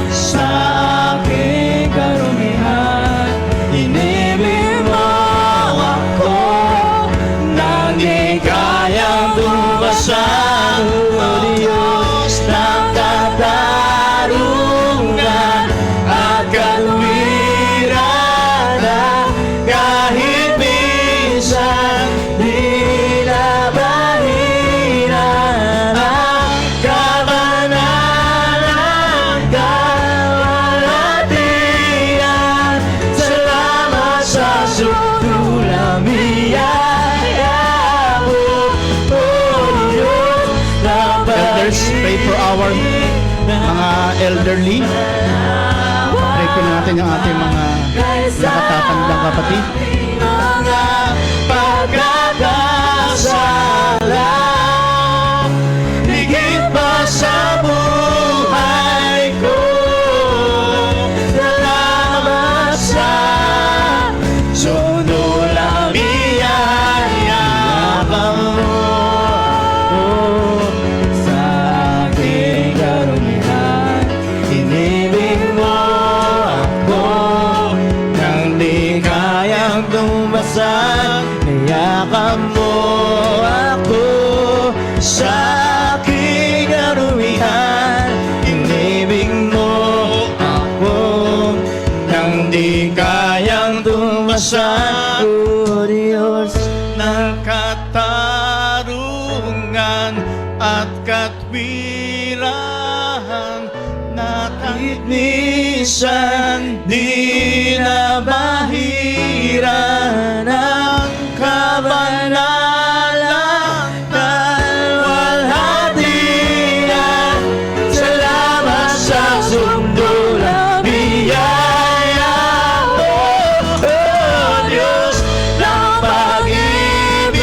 sa aking karumihan. Inibig mo ako nang di kayang dumasan. O Diyos ng katarungan Lord. Mga elderly, pray ko na natin yung ating mga nakatatandang kapatid. Mga pagkakasala, higit pa sa buhay ko. Salamat sa sunulang biyaya mo. Sa aking karumihan, inibig mo ako nang di kayang tumasan. Niyakap mo ako sa aking karumihan, inibig mo ako nang di kayang tumasan. O Diyos ng katarungan at katwiran, na kahit minsan di nabahiran ang kabanalang kalwalhatian. Salamat sa sundulang biyaya mo, O Diyos ng pag-ibig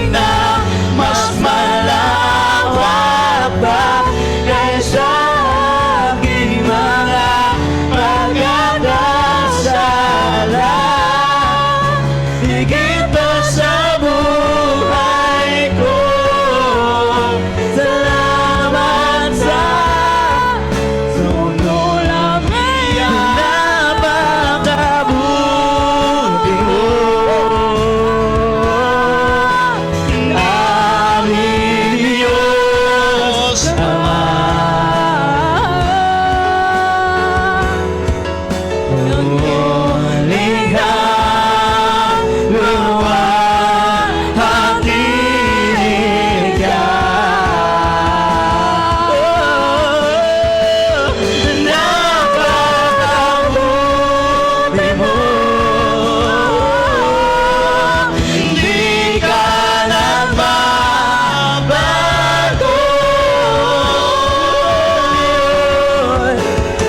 na mas malawak pa kaysa aking mga pagkakasala. Higit pa sa buhay ko. Salamat sa sunulang biyaya, napakabuti mo. Aming Diyos Ama, Lumikha, luwalhati ka. Napakabuti mo. Hindi ka nagbabago.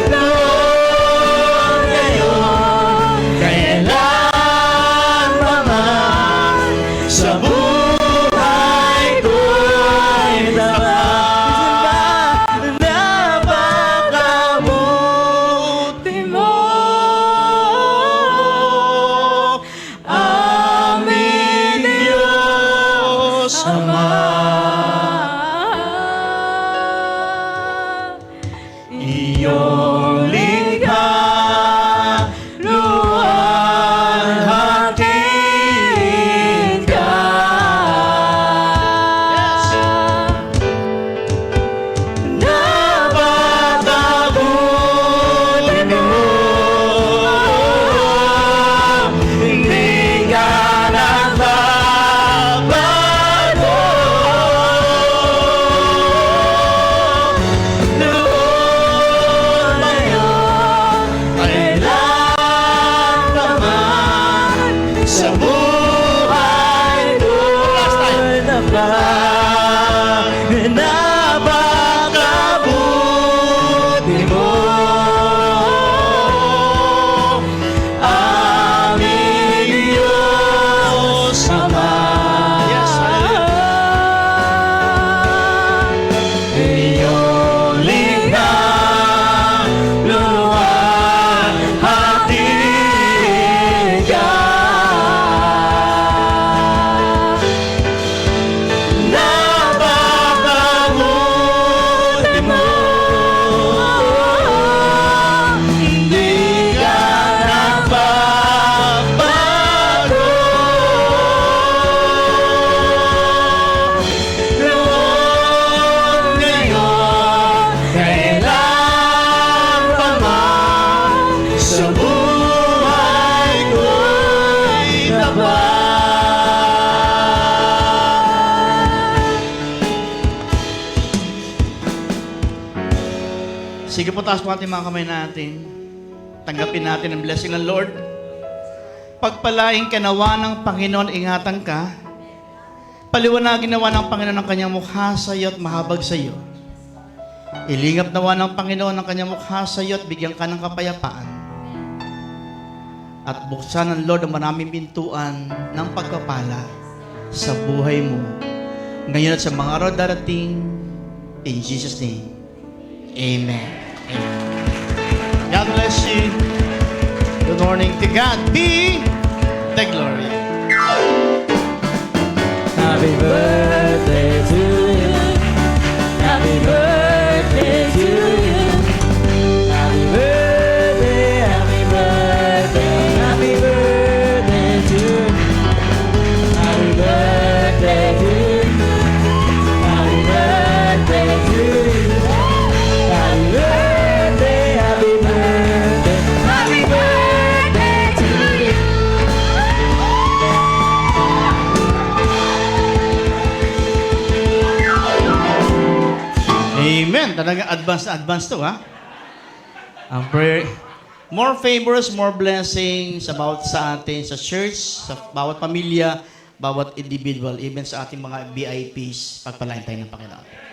Noon, ngayon, kailan pa man sa buhay ko'y napakabuti mo. Aming Diyos Ama, iyong likha, luwalhati ka. Napakabuti mo. Hindi ka nagbabago. Noon, ngayon, kailan pa man sa buhay ko'y napakabuti mo. Aming Diyos Ama, iyong likha, luwalhati ka. Napakabuti mo. Hindi ka nagbabago. Noon, ngayon, kailan pa man sa buhay ko'y tapat. Sige po, taas po ating mga kamay natin. Tanggapin natin ang blessing ng Lord. Pagpalaing ka nawa ng Panginoon, ingatan ka. Paliwanagin nawa ng Panginoon ang kanyang mukha sa iyo at mahabag sa iyo. Ilingap nawa ng Panginoon ang kanyang mukha sa iyo at bigyan ka ng kapayapaan. At buksan ng Lord ang maraming pintuan ng pagpapala sa buhay mo. Ngayon at sa mga araw darating, in Jesus' name, Amen. Amen. God bless you. Good morning. To God be the glory. Happy birthday to you. Happy birthday to you. Happy birthday, happy birthday, happy birthday to you. Happy birthday to you. Happy birthday to you. Happy birthday, happy birthday, happy birthday to you. Amen. Talagang advance na advance to, ha? Ang prayer. More favors, more blessings about sa atin, sa church, sa bawat pamilya, bawat individual, even sa ating mga VIPs. Pagpalain tayo ng Panginoon.